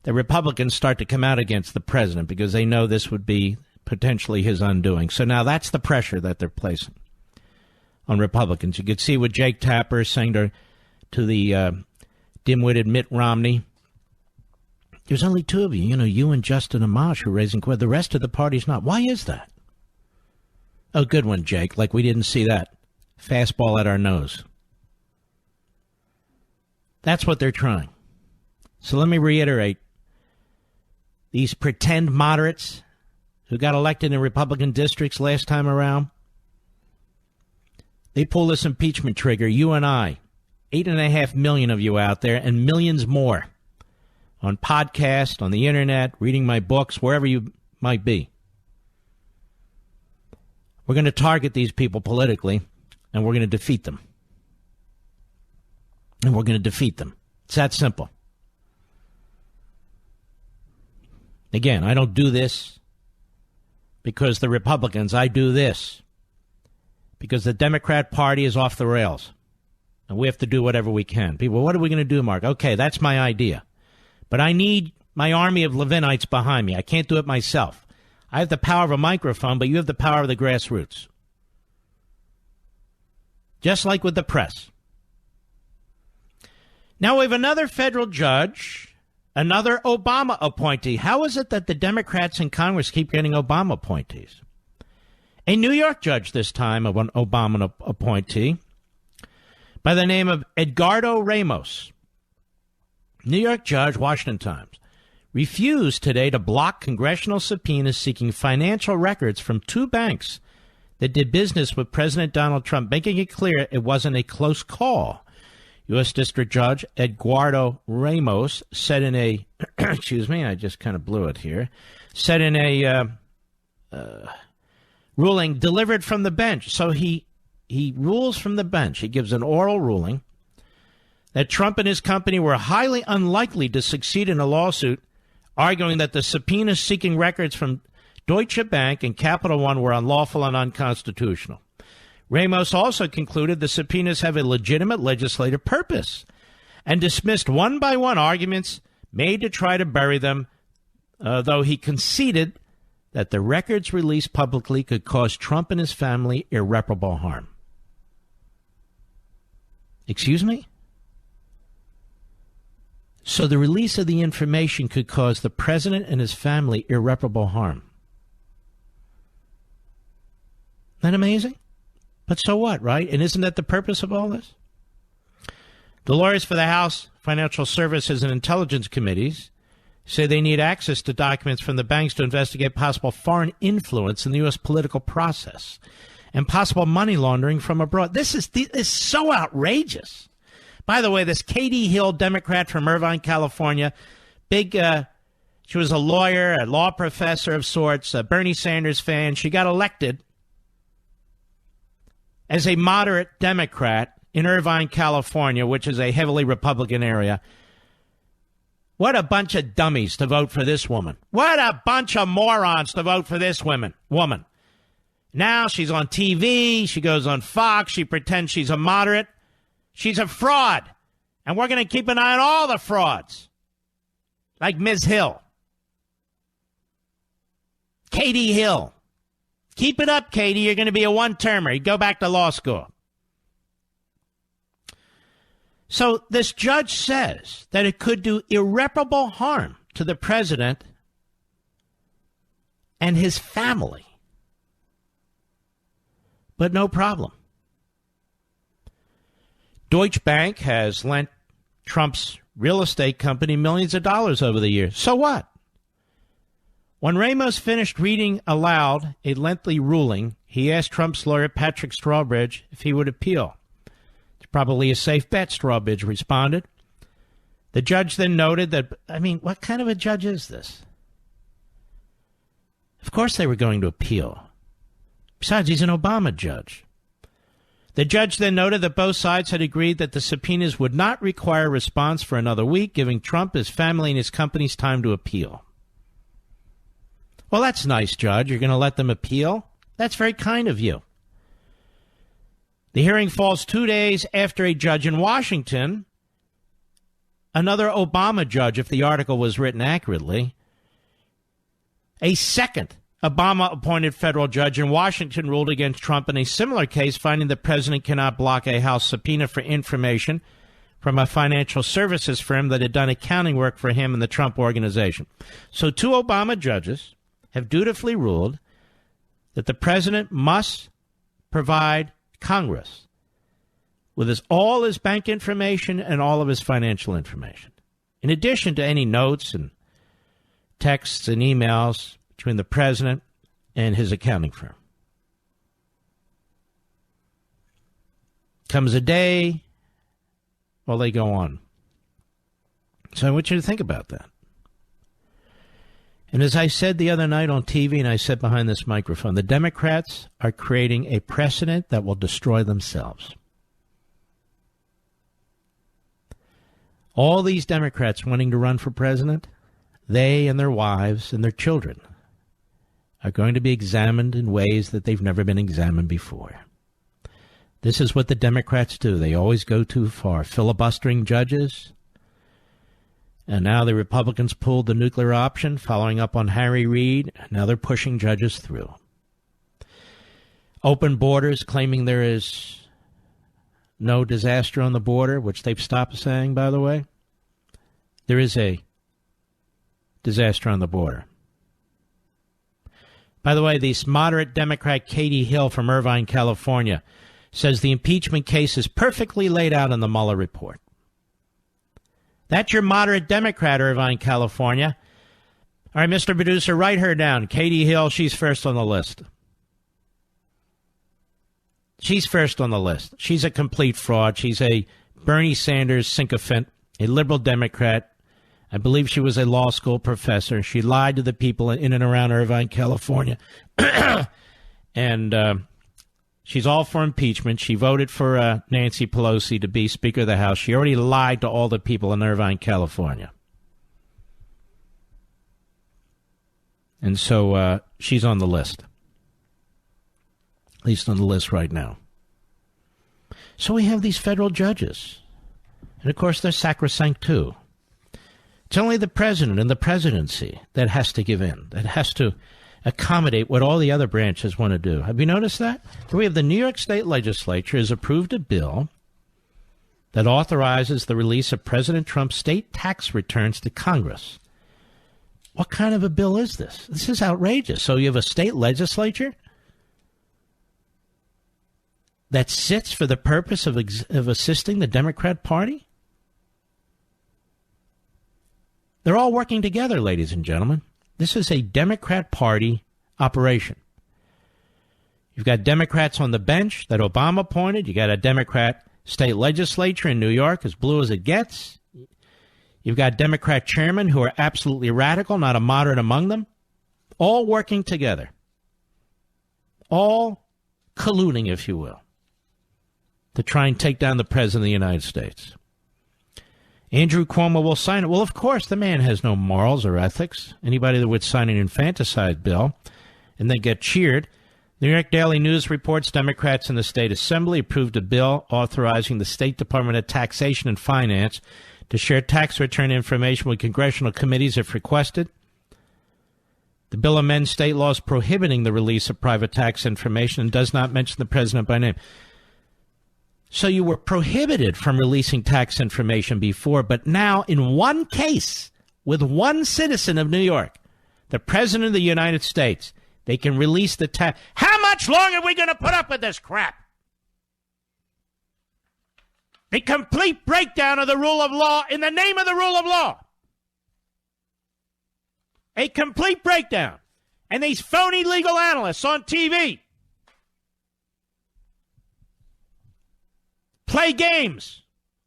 Speaker 1: that Republicans start to come out against the president because they know this would be potentially his undoing. So now that's the pressure that they're placing on Republicans. You could see what Jake Tapper is saying to the dim-witted Mitt Romney. There's only two of you, you and Justin Amash who are raising questions. The rest of the party's not. Why is that? Oh, good one, Jake. Like we didn't see that. Fastball at our nose. That's what they're trying. So let me reiterate. These pretend moderates who got elected in Republican districts last time around, they pull this impeachment trigger, you and I, 8.5 million of you out there, and millions more on podcast, on the internet, reading my books, wherever you might be. We're going to target these people politically, and we're going to defeat them. And we're going to defeat them. It's that simple. Again, I don't do this because the Republicans. I do this because the Democrat Party is off the rails. And we have to do whatever we can. People, what are we going to do, Mark? Okay, that's my idea. But I need my army of Levinites behind me. I can't do it myself. I have the power of a microphone, but you have the power of the grassroots. Just like with the press. Now we have another federal judge, another Obama appointee. How is it that the Democrats in Congress keep getting Obama appointees? A New York judge this time of an Obama appointee by the name of Edgardo Ramos. New York judge, Washington Times, refused today to block congressional subpoenas seeking financial records from two banks that did business with President Donald Trump, making it clear it wasn't a close call. U.S. District Judge Edgardo Ramos said in a, excuse me, I just kind of blew it here, said in a ruling delivered from the bench. So he rules from the bench. He gives an oral ruling that Trump and his company were highly unlikely to succeed in a lawsuit, arguing that the subpoenas seeking records from Deutsche Bank and Capital One were unlawful and unconstitutional. Ramos also concluded the subpoenas have a legitimate legislative purpose and dismissed one by one arguments made to try to bury them, though he conceded that the records released publicly could cause Trump and his family irreparable harm. Excuse me? So the release of the information could cause the president and his family irreparable harm. Isn't that amazing? But so what, right? And isn't that the purpose of all this? The lawyers for the House Financial Services and Intelligence Committees say they need access to documents from the banks to investigate possible foreign influence in the U.S. political process and possible money laundering from abroad. This is so outrageous. By the way, this Katie Hill, Democrat from Irvine, California, she was a lawyer, a law professor of sorts, a Bernie Sanders fan. She got elected as a moderate Democrat in Irvine, California, which is a heavily Republican area. What a bunch of dummies to vote for this woman. What a bunch of morons to vote for this woman. Now she's on TV. She goes on Fox. She pretends she's a moderate. She's a fraud. And we're going to keep an eye on all the frauds. Like Ms. Hill. Katie Hill. Keep it up, Katie. You're going to be a one-termer. You go back to law school. So this judge says that it could do irreparable harm to the president and his family. But no problem. Deutsche Bank has lent Trump's real estate company millions of dollars over the years. So what? When Ramos finished reading aloud a lengthy ruling, he asked Trump's lawyer, Patrick Strawbridge, if he would appeal. It's probably a safe bet, Strawbridge responded. The judge then noted that, what kind of a judge is this? Of course they were going to appeal. Besides, he's an Obama judge. The judge then noted that both sides had agreed that the subpoenas would not require a response for another week, giving Trump, his family, and his companies time to appeal. Well, that's nice, Judge. You're going to let them appeal? That's very kind of you. The hearing falls 2 days after a judge in Washington, another Obama judge, if the article was written accurately, a second Obama-appointed federal judge in Washington ruled against Trump in a similar case, finding the president cannot block a House subpoena for information from a financial services firm that had done accounting work for him and the Trump organization. So 2 Obama judges have dutifully ruled that the president must provide Congress with all his bank information and all of his financial information, in addition to any notes and texts and emails between the president and his accounting firm. Comes a day, well, they go on. So I want you to think about that. And as I said the other night on TV, and I said behind this microphone, the Democrats are creating a precedent that will destroy themselves. All these Democrats wanting to run for president, they and their wives and their children are going to be examined in ways that they've never been examined before. This is what the Democrats do. They always go too far, filibustering judges. And now the Republicans pulled the nuclear option, following up on Harry Reid. Now they're pushing judges through. Open borders, claiming there is no disaster on the border, which they've stopped saying, by the way. There is a disaster on the border. By the way, this moderate Democrat Katie Hill from Irvine, California, says the impeachment case is perfectly laid out in the Mueller report. That's your moderate Democrat, Irvine, California. All right, Mr. Producer, write her down. Katie Hill, she's first on the list. She's first on the list. She's a complete fraud. She's a Bernie Sanders sycophant, a liberal Democrat. I believe she was a law school professor. She lied to the people in and around Irvine, California. And she's all for impeachment. She voted for Nancy Pelosi to be Speaker of the House. She already lied to all the people in Irvine, California. And so she's on the list. At least on the list right now. So we have these federal judges. And, of course, they're sacrosanct, too. It's only the president and the presidency that has to give in, that has to accommodate what all the other branches want to do. Have you noticed that? We have the New York State Legislature has approved a bill that authorizes the release of President Trump's state tax returns to Congress. What kind of a bill is this? This is outrageous. So you have a state legislature that sits for the purpose of assisting the Democrat Party? They're all working together, ladies and gentlemen. This is a Democrat Party operation. You've got Democrats on the bench that Obama appointed. You got a Democrat state legislature in New York, as blue as it gets. You've got Democrat chairmen who are absolutely radical, not a moderate among them, all working together. All colluding, if you will, to try and take down the President of the United States. Andrew Cuomo will sign it. Well, of course, the man has no morals or ethics. Anybody that would sign an infanticide bill and then get cheered. The New York Daily News reports Democrats in the state assembly approved a bill authorizing the State Department of Taxation and Finance to share tax return information with congressional committees if requested. The bill amends state laws prohibiting the release of private tax information and does not mention the president by name. So you were prohibited from releasing tax information before, but now in one case with one citizen of New York, the President of the United States. They can release the tax. How much longer are we going to put up with this crap? A complete breakdown of the rule of law in the name of the rule of law. A complete breakdown. And these phony legal analysts on TV play games,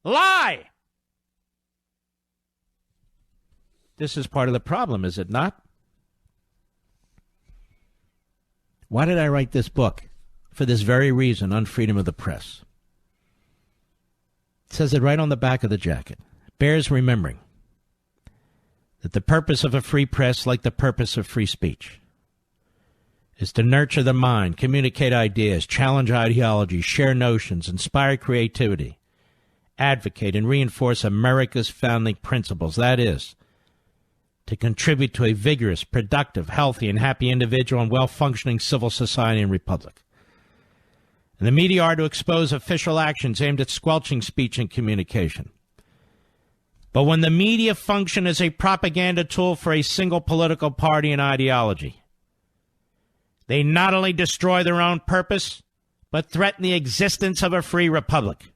Speaker 1: lie. This is part of the problem, is it not? Why did I write this book? For this very reason, on freedom of the press. It says it right on the back of the jacket. It bears remembering that the purpose of a free press, like the purpose of free speech, is to nurture the mind, communicate ideas, challenge ideology, share notions, inspire creativity, advocate and reinforce America's founding principles. That is, to contribute to a vigorous, productive, healthy, and happy individual and well-functioning civil society and republic. And the media are to expose official actions aimed at squelching speech and communication. But when the media function as a propaganda tool for a single political party and ideology, they not only destroy their own purpose, but threaten the existence of a free republic.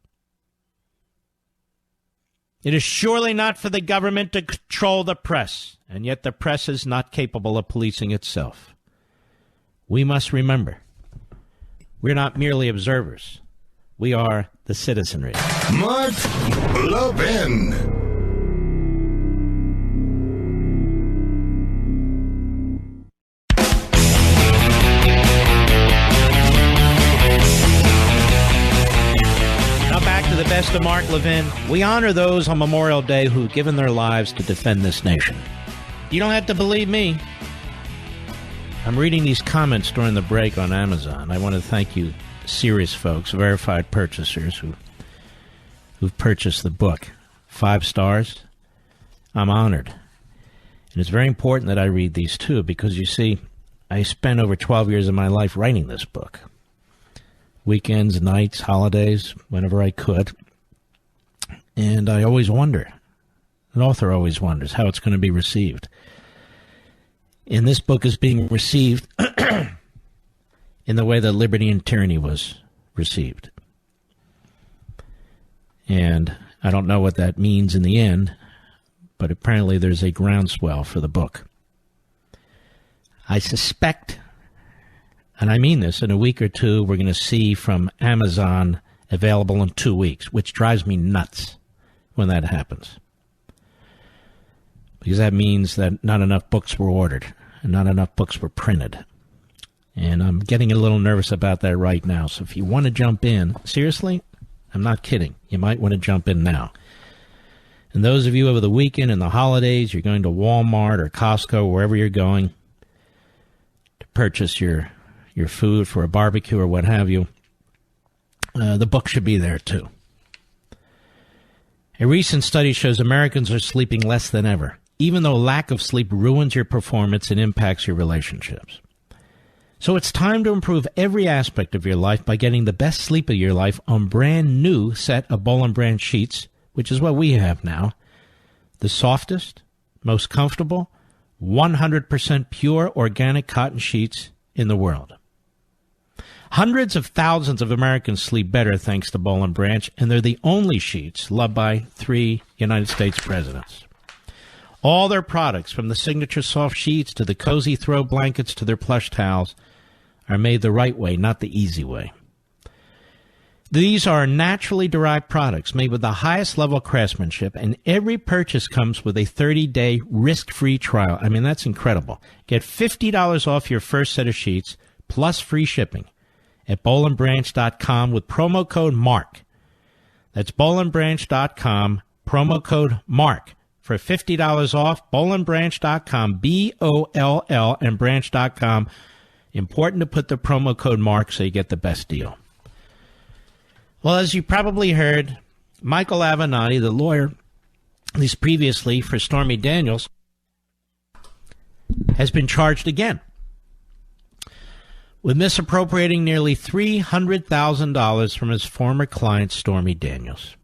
Speaker 1: It is surely not for the government to control the press, and yet the press is not capable of policing itself. We must remember, we're not merely observers. We are the citizenry.
Speaker 2: Mark Levin.
Speaker 1: The best of Mark Levin. We honor those on Memorial Day who've given their lives to defend this nation. You don't have to believe me. I'm reading these comments during the break on Amazon. I want to thank you, serious folks, verified purchasers who've purchased the book. 5 stars. I'm honored. And it's very important that I read these too, because you see, I spent over 12 years of my life writing this book. Weekends, nights, holidays, whenever I could. And I always wonder, an author always wonders how it's going to be received. And this book is being received in the way that Liberty and Tyranny was received. And I don't know what that means in the end, but apparently there's a groundswell for the book. I suspect, and I mean this, in a week or two, we're going to see from Amazon available in 2 weeks, which drives me nuts when that happens. Because that means that not enough books were ordered and not enough books were printed. And I'm getting a little nervous about that right now. So if you want to jump in, seriously, I'm not kidding. You might want to jump in now. And those of you over the weekend and the holidays, you're going to Walmart or Costco, wherever you're going, to purchase your food for a barbecue or what have you, the book should be there too. A recent study shows Americans are sleeping less than ever, even though lack of sleep ruins your performance and impacts your relationships. So it's time to improve every aspect of your life by getting the best sleep of your life on brand new set of Boll & Branch sheets, which is what we have now. The softest, most comfortable, 100% pure organic cotton sheets in the world. Hundreds of thousands of Americans sleep better thanks to Boll & Branch, and they're the only sheets loved by 3 United States presidents. All their products, from the signature soft sheets to the cozy throw blankets to their plush towels, are made the right way, not the easy way. These are naturally derived products made with the highest level of craftsmanship, and every purchase comes with a 30-day risk-free trial. I mean, that's incredible. Get $50 off your first set of sheets, plus free shipping, at bollandbranch.com with promo code MARK. That's bollandbranch.com, promo code MARK for $50 off. bollandbranch.com, B-O-L-L, and branch.com. Important to put the promo code MARK so you get the best deal. Well, as you probably heard, Michael Avenatti, the lawyer, at least previously for Stormy Daniels, has been charged again with misappropriating nearly $300,000 from his former client, Stormy Daniels.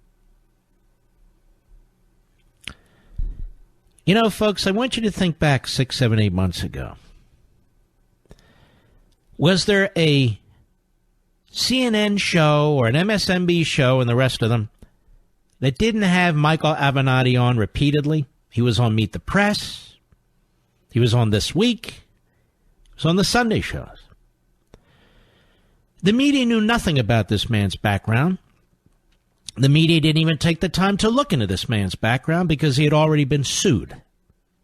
Speaker 1: You know, folks, I want you to think back 6, 7, 8 months ago. Was there a CNN show or an MSNBC show and the rest of them that didn't have Michael Avenatti on repeatedly? He was on Meet the Press. He was on This Week. He was on the Sunday shows. The media knew nothing about this man's background. The media didn't even take the time to look into this man's background because he had already been sued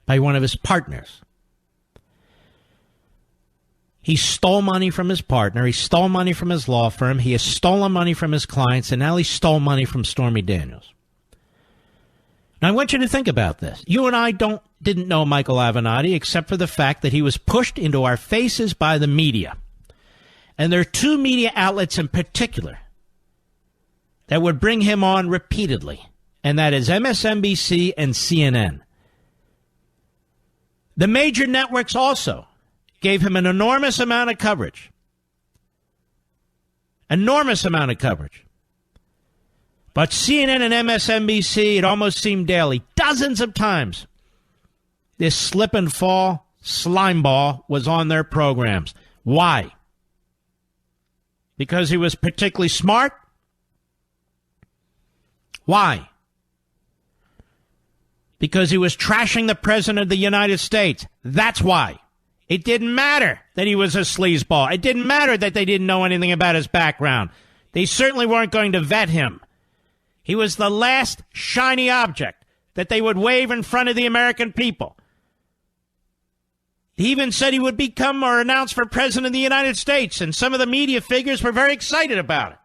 Speaker 1: by one of his partners. He stole money from his partner. He stole money from his law firm. He has stolen money from his clients, and now he stole money from Stormy Daniels. Now, I want you to think about this. You and I didn't know Michael Avenatti except for the fact that he was pushed into our faces by the media. And there are two media outlets in particular that would bring him on repeatedly, and that is MSNBC and CNN. The major networks also gave him an enormous amount of coverage. Enormous amount of coverage. But CNN and MSNBC, it almost seemed daily, dozens of times, this slip and fall slime ball was on their programs. Why? Because he was particularly smart? Why? Because he was trashing the President of the United States. That's why. It didn't matter that he was a sleazeball. It didn't matter that they didn't know anything about his background. They certainly weren't going to vet him. He was the last shiny object that they would wave in front of the American people. He even said he would become or announce for President of the United States, and some of the media figures were very excited about it.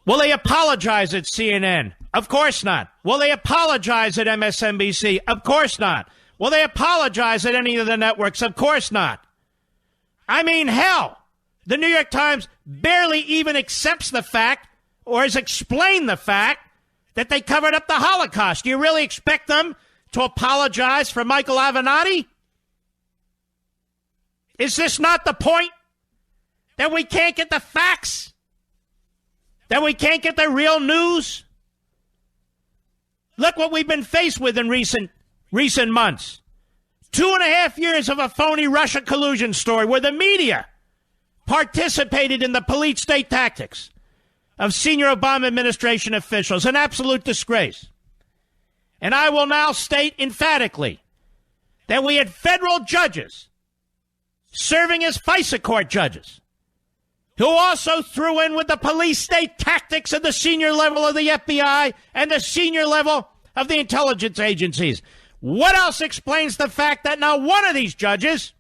Speaker 1: Will they apologize at CNN? Of course not. Will they apologize at MSNBC? Of course not. Will they apologize at any of the networks? Of course not. I mean, hell, the New York Times barely even accepts the fact or has explained the fact that they covered up the Holocaust. Do you really expect them to apologize for Michael Avenatti? Is this not the point? That we can't get the facts? That we can't get the real news? Look what we've been faced with in recent months. 2.5 years of a phony Russia collusion story where the media participated in the police state tactics of senior Obama administration officials. An absolute disgrace. And I will now state emphatically that we had federal judges serving as FISA court judges who also threw in with the police state tactics at the senior level of the FBI and the senior level of the intelligence agencies. What else explains the fact that not one of these judges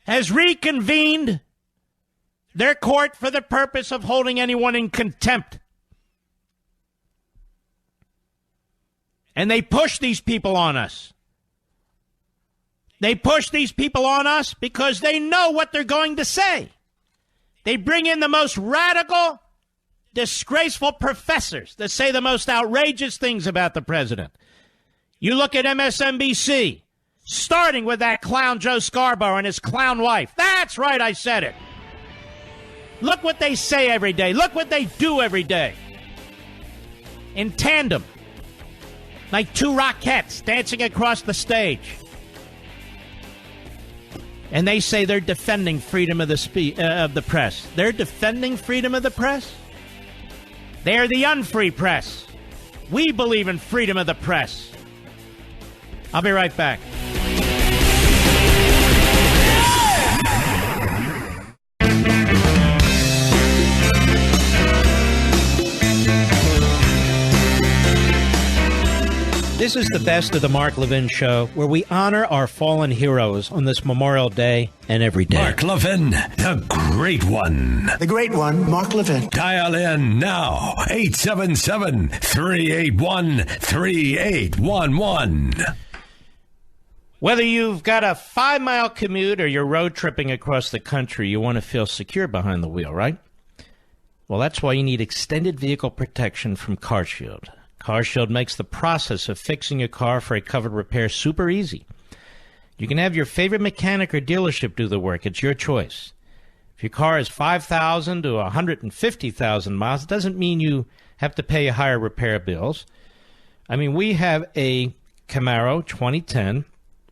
Speaker 1: has reconvened their court for the purpose of holding anyone in contempt? And they push these people on us. They push these people on us because they know what they're going to say. They bring in the most radical, disgraceful professors that say the most outrageous things about the president. You look at MSNBC, starting with that clown Joe Scarborough and his clown wife. That's right, I said it. Look what they say every day. Look what they do every day. In tandem. Like two Rockettes dancing across the stage. And they say they're defending freedom of the press. They're defending freedom of the press? They're the unfree press. We believe in freedom of the press. I'll be right back. This is the best of the Mark Levin Show, where we honor our fallen heroes on this Memorial Day and every day.
Speaker 7: Mark Levin, the great one.
Speaker 8: The great one, Mark Levin.
Speaker 7: Dial in now, 877-381-3811.
Speaker 1: Whether you've got a 5-mile commute or you're road tripping across the country, you want to feel secure behind the wheel, right? Well, that's why you need extended vehicle protection from CarShield. CarShield makes the process of fixing your car for a covered repair super easy. You can have your favorite mechanic or dealership do the work. It's your choice. If your car is 5,000 to 150,000 miles, it doesn't mean you have to pay higher repair bills. I mean, we have a Camaro 2010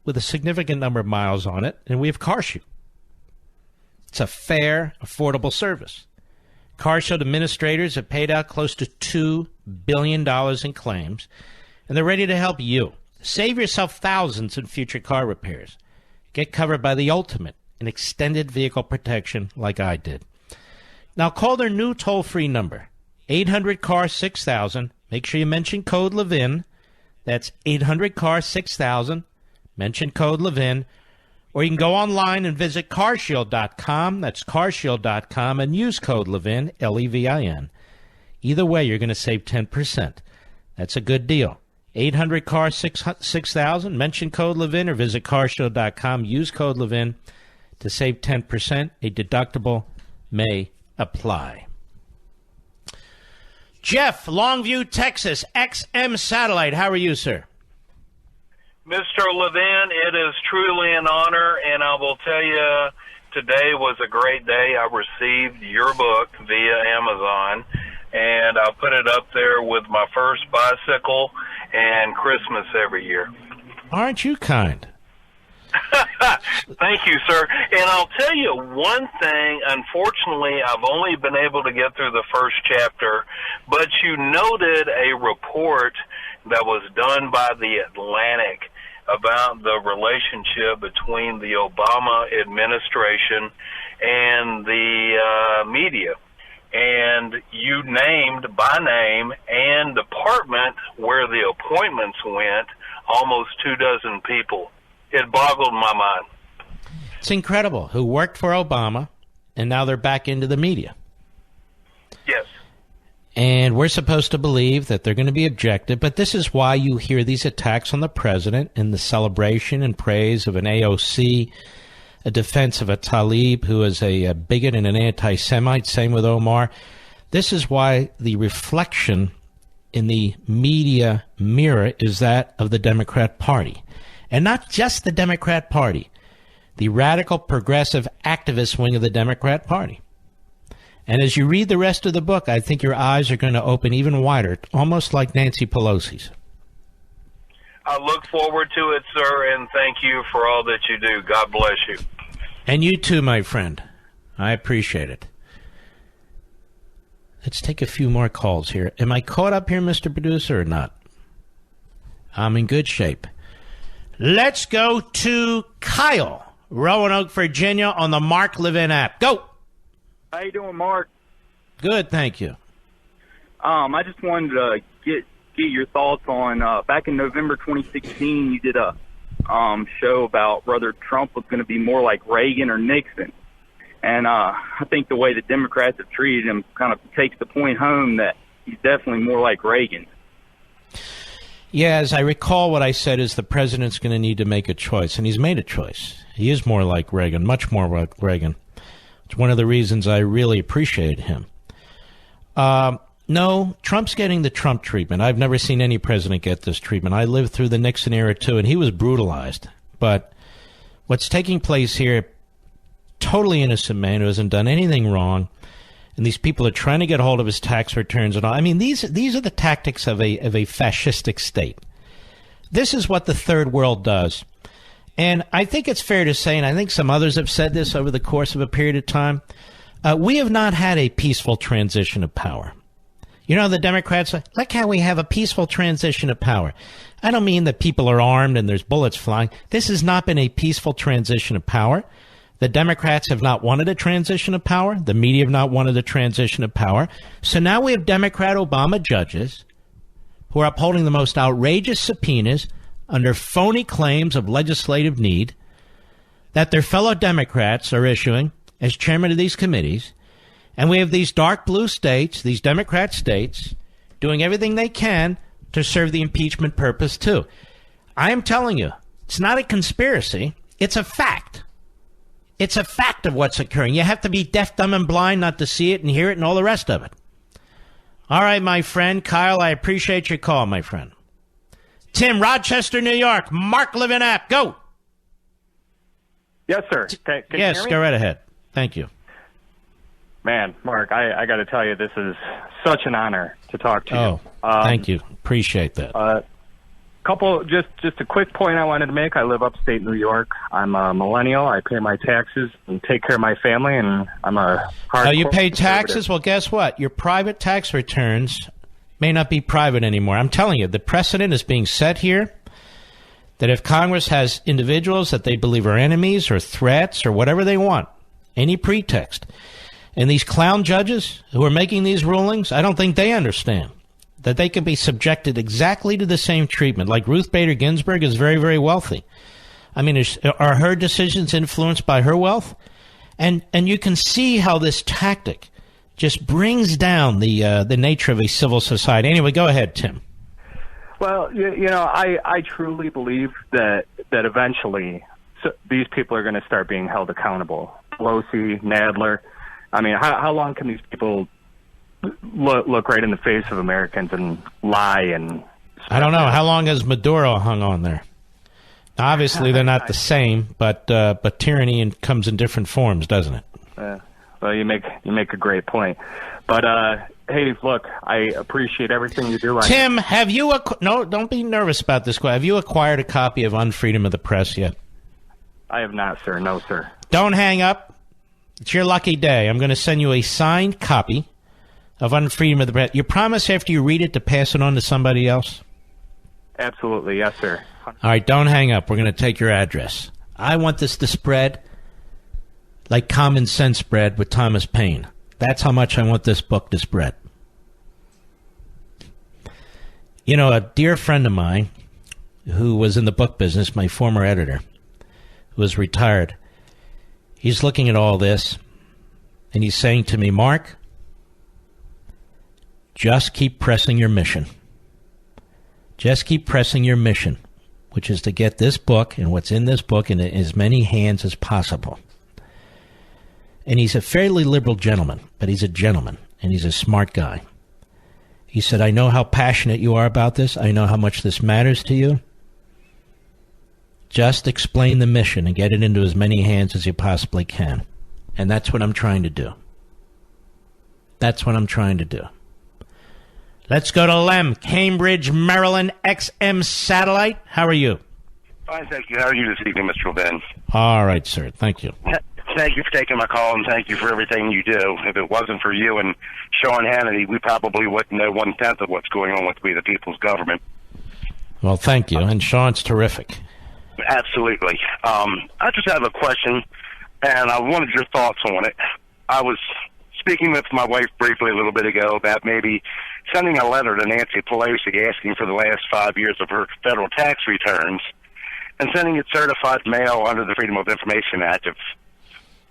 Speaker 1: with a significant number of miles on it, and we have CarShield. It's a fair, affordable service. CarShield administrators have paid out close to $2 billion in claims, and they're ready to help you. Save yourself thousands in future car repairs. Get covered by the ultimate in extended vehicle protection like I did. Now call their new toll-free number, 800-CAR-6000. Make sure you mention code Levin. That's 800-CAR-6000. Mention code Levin. Or you can go online and visit carshield.com. That's carshield.com and use code Levin, Levin. Either way, you're going to save 10%. That's a good deal. 800-CAR-6000. Mention code Levin or visit carshield.com. Use code Levin to save 10%. A deductible may apply. Jeff, Longview, Texas, XM Satellite. How are you, sir?
Speaker 8: Mr. Levin, it is truly an honor, and I will tell you, today was a great day. I received your book via Amazon, and I'll put it up there with my first bicycle and Christmas every year.
Speaker 1: Aren't you kind?
Speaker 8: Thank you, sir. And I'll tell you one thing. Unfortunately, I've only been able to get through the first chapter, but you noted a report that was done by the Atlantic about the relationship between the Obama administration and the media. And you named by name and department where the appointments went almost 24 people. It boggled my mind.
Speaker 1: It's incredible. Who worked for Obama, and now they're back into the media.
Speaker 8: Yes.
Speaker 1: And we're supposed to believe that they're going to be objective, but this is why you hear these attacks on the president and the celebration and praise of an AOC, a defense of a Tlaib who is a bigot and an anti-Semite, same with Omar. This is why the reflection in the media mirror is that of the Democrat Party. And not just the Democrat Party, the radical, progressive, activist wing of the Democrat Party. And as you read the rest of the book, I think your eyes are going to open even wider, almost like Nancy Pelosi's.
Speaker 8: I look forward to it, sir, and thank you for all that you do. God bless you.
Speaker 1: And you too, my friend. I appreciate it. Let's take a few more calls here. Am I caught up here, Mr. Producer, or not? I'm in good shape. Let's go to Kyle, Roanoke, Virginia, on the Mark Levin app. Go!
Speaker 9: How you doing, Mark?
Speaker 1: Good, thank you.
Speaker 9: I just wanted to get your thoughts on, back in November 2016, you did a show about whether Trump was going to be more like Reagan or Nixon. And I think the way the Democrats have treated him kind of takes the point home that he's definitely more like Reagan.
Speaker 1: Yeah, as I recall, what I said is the president's going to need to make a choice, and he's made a choice. He is more like Reagan, much more like Reagan. It's one of the reasons I really appreciated him. No, Trump's getting the Trump treatment. I've never seen any president get this treatment. I lived through the Nixon era, too, and he was brutalized. But what's taking place here, totally innocent man who hasn't done anything wrong, and these people are trying to get hold of his tax returns and all. I mean, these are the tactics of a fascistic state. This is what the third world does. And I think it's fair to say, and I think some others have said this over the course of a period of time, we have not had a peaceful transition of power. You know, the Democrats say, look how we have a peaceful transition of power. I don't mean that people are armed and there's bullets flying. This has not been a peaceful transition of power. The Democrats have not wanted a transition of power. The media have not wanted a transition of power. So now we have Democrat Obama judges who are upholding the most outrageous subpoenas under phony claims of legislative need that their fellow Democrats are issuing as chairman of these committees. And we have these dark blue states, these Democrat states, doing everything they can to serve the impeachment purpose, too. I am telling you, it's not a conspiracy. It's a fact. It's a fact of what's occurring. You have to be deaf, dumb, and blind not to see it and hear it and all the rest of it. All right, my friend, Kyle, I appreciate your call, my friend. Tim, Rochester, New York, Mark Levin app, go.
Speaker 10: Yes, sir. Can you
Speaker 1: yes,
Speaker 10: hear me?
Speaker 1: Go right ahead. Thank you.
Speaker 10: Man, Mark, I got to tell you, this is such an honor to talk to you.
Speaker 1: Thank you. Appreciate that.
Speaker 10: Just a quick point I wanted to make. I live upstate New York. I'm a millennial. I pay my taxes and take care of my family, and I'm a hardcore
Speaker 1: you pay taxes?
Speaker 10: conservative.
Speaker 1: Well, guess what? Your private tax returns may not be private anymore. I'm telling you, the precedent is being set here that if Congress has individuals that they believe are enemies or threats or whatever they want, any pretext, and these clown judges who are making these rulings, I don't think they understand that they can be subjected exactly to the same treatment. Like Ruth Bader Ginsburg is very, very wealthy. I mean, are her decisions influenced by her wealth? And you can see how this tactic just brings down the nature of a civil society. Anyway, go ahead, Tim.
Speaker 10: Well, I truly believe that eventually these people are going to start being held accountable. Pelosi, Nadler. I mean, how long can these people look right in the face of Americans and lie and...
Speaker 1: I don't know. How long has Maduro hung on there? Now, obviously, they're not the same, but tyranny comes in different forms, doesn't it?
Speaker 10: Well, you make a great point. But, hey, look, I appreciate everything you do.
Speaker 1: Tim, have you... No, don't be nervous about this. Have you acquired a copy of Unfreedom of the Press yet?
Speaker 10: I have not, sir. No, sir.
Speaker 1: Don't hang up. It's your lucky day. I'm going to send you a signed copy of Unfreedom of the Press. You promise after you read it to pass it on to somebody else?
Speaker 10: Absolutely, yes, sir.
Speaker 1: All right, don't hang up. We're going to take your address. I want this to spread like Common Sense spread with Thomas Paine. That's how much I want this book to spread. You know, a dear friend of mine who was in the book business, my former editor, who was retired, he's looking at all this, and he's saying to me, Mark, just keep pressing your mission. Just keep pressing your mission, which is to get this book and what's in this book in as many hands as possible. And he's a fairly liberal gentleman, but he's a gentleman, and he's a smart guy. He said, I know how passionate you are about this. I know how much this matters to you. Just explain the mission and get it into as many hands as you possibly can. And that's what I'm trying to do. That's what I'm trying to do. Let's go to Lem, Cambridge, Maryland, XM Satellite. How are you?
Speaker 11: Fine, thank you. How are you this evening, Mr. Levin?
Speaker 1: All right, sir. Thank you.
Speaker 11: Thank you for taking my call, and thank you for everything you do. If it wasn't for you and Sean Hannity, we probably wouldn't know one-tenth of what's going on with We the People's Government.
Speaker 1: Well, thank you. And Sean's terrific.
Speaker 11: Absolutely. I just have a question, and I wanted your thoughts on it. I was speaking with my wife briefly a little bit ago about maybe sending a letter to Nancy Pelosi asking for the last 5 years of her federal tax returns and sending it certified mail under the Freedom of Information Act. If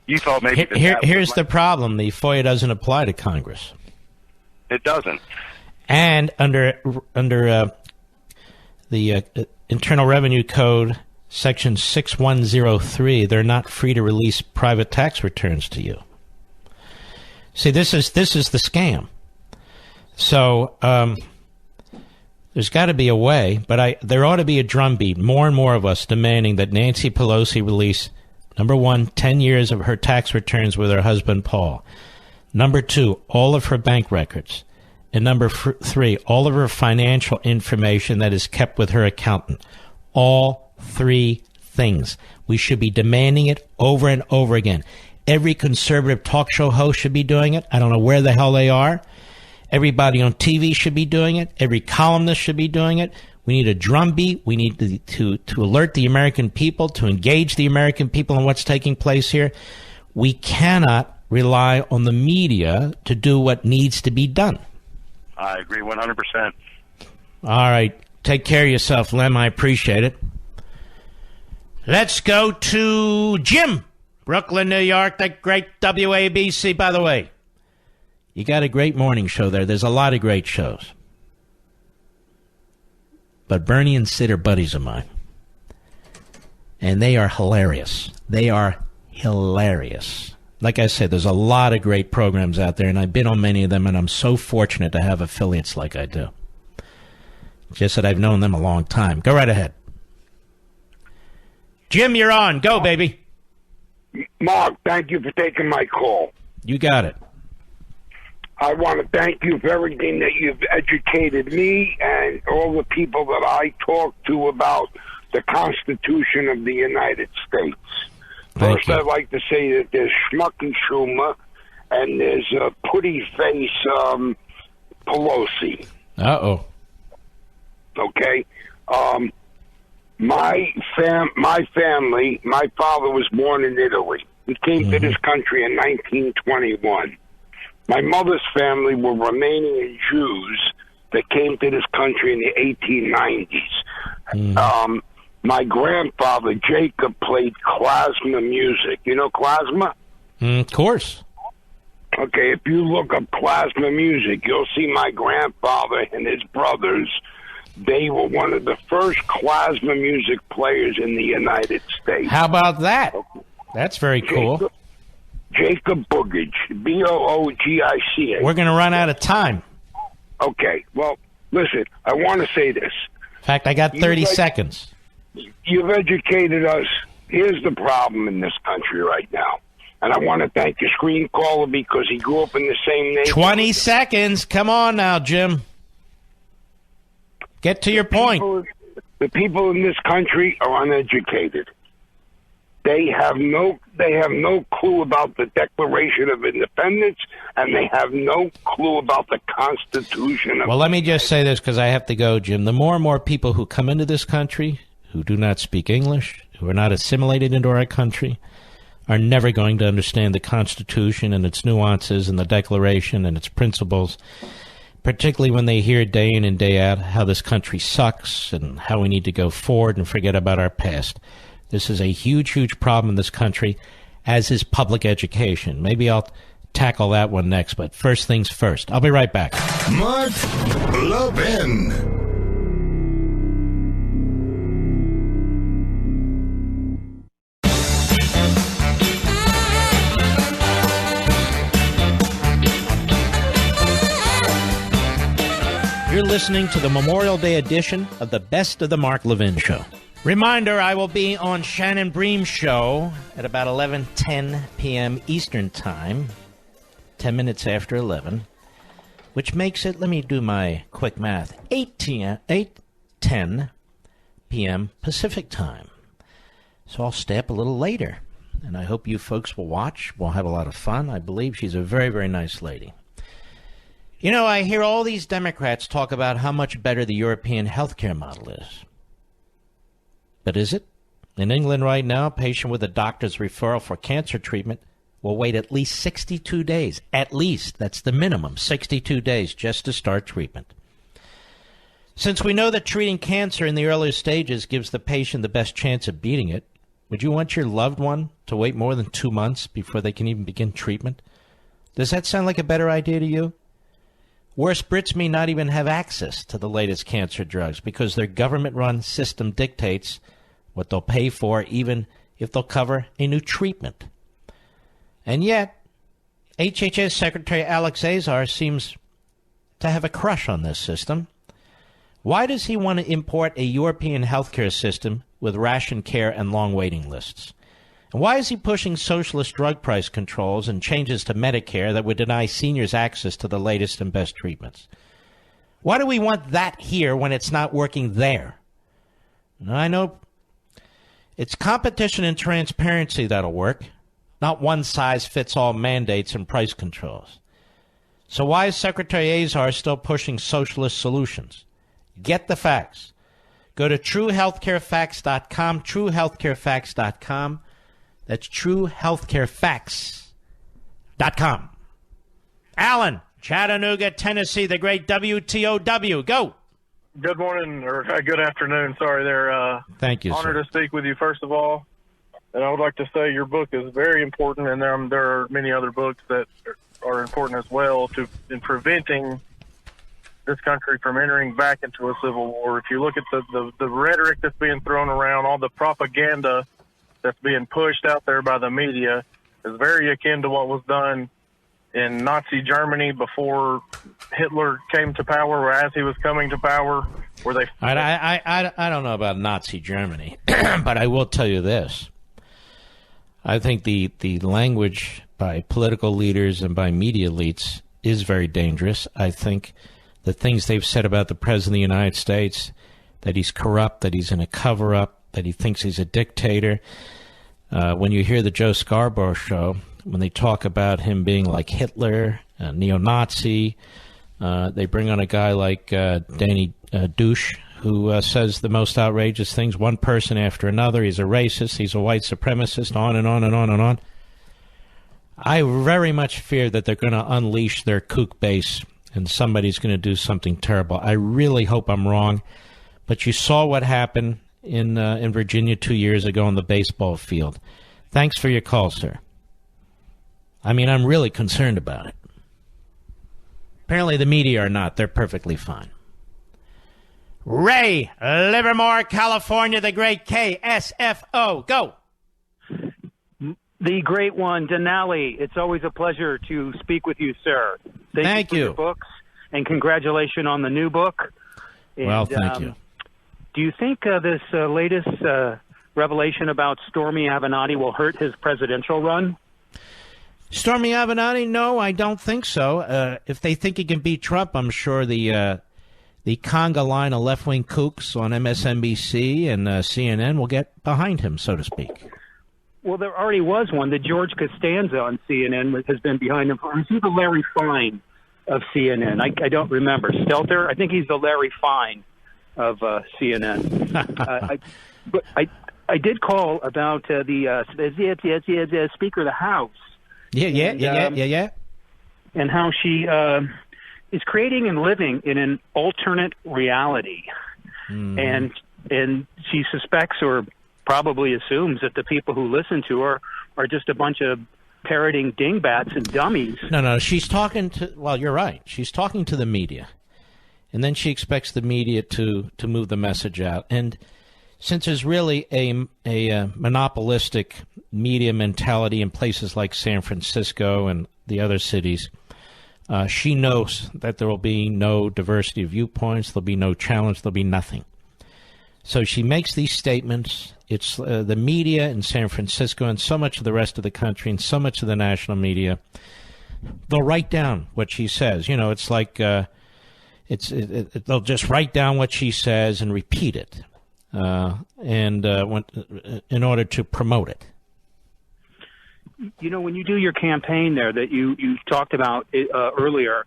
Speaker 11: you thought maybe...
Speaker 1: Here's the problem. The FOIA doesn't apply to Congress.
Speaker 11: It doesn't.
Speaker 1: And under the Internal Revenue Code, Section 6103, they're not free to release private tax returns to you. See, this is the scam. So there's got to be a way, but there ought to be a drumbeat, more and more of us demanding that Nancy Pelosi release, number one, 10 years of her tax returns with her husband, Paul. Number two, all of her bank records. And number three, all of her financial information that is kept with her accountant. All three things. We should be demanding it over and over again. Every conservative talk show host should be doing it. I don't know where the hell they are. Everybody on TV should be doing it. Every columnist should be doing it. We need a drumbeat. We need to alert the American people, to engage the American people in what's taking place here. We cannot rely on the media to do what needs to be done.
Speaker 11: I agree 100%.
Speaker 1: All right. Take care of yourself, Lem. I appreciate it. Let's go to Jim, Brooklyn, New York, the great WABC. By the way, you got a great morning show there. There's a lot of great shows. But Bernie and Sid are buddies of mine. And they are hilarious. They are hilarious. Like I said, there's a lot of great programs out there, and I've been on many of them, and I'm so fortunate to have affiliates like I do. Just that I've known them a long time. Go right ahead. Jim, you're on. Go, baby.
Speaker 12: Mark, thank you for taking my call.
Speaker 1: You got it.
Speaker 12: I want to thank you for everything that you've educated me and all the people that I talk to about the Constitution of the United States. First, I'd like to say that there's Schmucky Schumer and there's Putty Face Pelosi.
Speaker 1: Uh-oh.
Speaker 12: Okay? My family, my father was born in Italy. He came to this country in 1921. My mother's family were Romanian Jews that came to this country in the 1890s. My grandfather, Jacob, played klezmer music. You know klezmer?
Speaker 1: Of course.
Speaker 12: Okay, if you look up klezmer music, you'll see my grandfather and his brothers. They were one of the first klezmer music players in the United States.
Speaker 1: How about that? That's very cool.
Speaker 12: Jacob Boogage, Boogica.
Speaker 1: We're going to run out of time.
Speaker 12: Okay, well, listen, I want to say this.
Speaker 1: In fact, I got 30 seconds.
Speaker 12: You've educated us. Here's the problem in this country right now. And I want to thank your screen caller because he grew up in the same neighborhood.
Speaker 1: 20 seconds. Come on now, Jim. Get to your point.
Speaker 12: The people in this country are uneducated. They have no clue about the Declaration of Independence, and they have no clue about the Constitution.
Speaker 1: Well, let me just say this because I have to go, Jim. The more and more people who come into this country who do not speak English, who are not assimilated into our country, are never going to understand the Constitution and its nuances and the Declaration and its principles, particularly when they hear day in and day out how this country sucks and how we need to go forward and forget about our past. This is a huge, huge problem in this country, as is public education. Maybe I'll tackle that one next, but first things first. I'll be right back.
Speaker 2: Mark Levin.
Speaker 1: You're listening to the Memorial Day edition of the Best of the Mark Levin Show. Reminder, I will be on Shannon Bream's show at about 11:10 p.m. Eastern Time, 10 minutes after 11, which makes it, let me do my quick math, 8:10 p.m. Pacific Time. So I'll stay up a little later, and I hope you folks will watch. We'll have a lot of fun. I believe she's a very, very nice lady. You know, I hear all these Democrats talk about how much better the European healthcare model is. But is it? In England right now, a patient with a doctor's referral for cancer treatment will wait at least 62 days. At least. That's the minimum. 62 days just to start treatment. Since we know that treating cancer in the earlier stages gives the patient the best chance of beating it, would you want your loved one to wait more than 2 months before they can even begin treatment? Does that sound like a better idea to you? Worse, Brits may not even have access to the latest cancer drugs because their government-run system dictates what they'll pay for, even if they'll cover a new treatment. And yet, HHS Secretary Alex Azar seems to have a crush on this system. Why does he want to import a European healthcare system with ration care and long waiting lists? And why is he pushing socialist drug price controls and changes to Medicare that would deny seniors access to the latest and best treatments? Why do we want that here when it's not working there? Now, I know it's competition and transparency that'll work, not one-size-fits-all mandates and price controls. So why is Secretary Azar still pushing socialist solutions? Get the facts. Go to truehealthcarefacts.com, truehealthcarefacts.com. That's truehealthcarefacts.com. Alan, Chattanooga, Tennessee, the great WTOW. Go.
Speaker 13: Good morning, or good afternoon. Sorry there.
Speaker 1: Thank you,
Speaker 13: Honored
Speaker 1: sir.
Speaker 13: to speak with you, first of all. And I would like to say your book is very important, and there are many other books that are important as well in preventing this country from entering back into a civil war. If you look at the rhetoric that's being thrown around, all the propaganda that's being pushed out there by the media is very akin to what was done in Nazi Germany before Hitler came to power, or as he was coming to power, where they...
Speaker 1: I don't know about Nazi Germany, but I will tell you this. I think the language by political leaders and by media elites is very dangerous. I think the things they've said about the President of the United States, that he's corrupt, that he's in a cover-up, that he thinks he's a dictator. When you hear the Joe Scarborough show, when they talk about him being like Hitler, a neo-Nazi, they bring on a guy like Danny Douche, who says the most outrageous things, one person after another. He's a racist, he's a white supremacist, on and on and on and on. I very much fear that they're going to unleash their kook base and somebody's going to do something terrible. I really hope I'm wrong, but you saw what happened in Virginia 2 years ago on the baseball field. Thanks for your call, sir. I mean, I'm really concerned about it. Apparently the media are not. They're perfectly fine. Ray, Livermore, California, the great KSFO. Go.
Speaker 14: The great one, Denali. It's always a pleasure to speak with you, sir. Thank you for your books, and congratulations on the new book. And,
Speaker 1: well, thank you.
Speaker 14: Do you think this latest revelation about Stormy Avenatti will hurt his presidential run?
Speaker 1: Stormy Avenatti? No, I don't think so. If they think he can beat Trump, I'm sure the conga line of left-wing kooks on MSNBC and CNN will get behind him, so to speak.
Speaker 14: Well, there already was one. The George Costanza on CNN has been behind him. Or is he the Larry Fine of CNN? I don't remember. Stelter? I think he's the Larry Fine of CNN. But I did call about the Speaker of the House.
Speaker 1: Yeah.
Speaker 14: And how she is creating and living in an alternate reality. And she suspects or probably assumes that the people who listen to her are just a bunch of parroting dingbats and dummies.
Speaker 1: No, she's talking to, well, you're right. She's talking to the media. And then she expects the media to move the message out. And since there's really a monopolistic media mentality in places like San Francisco and the other cities, she knows that there will be no diversity of viewpoints, there'll be no challenge, there'll be nothing. So she makes these statements. It's the media in San Francisco and so much of the rest of the country and so much of the national media, they'll write down what she says. You know, it's like they'll just write down what she says and repeat it in order to promote it.
Speaker 14: You know, when you do your campaign there that you talked about earlier,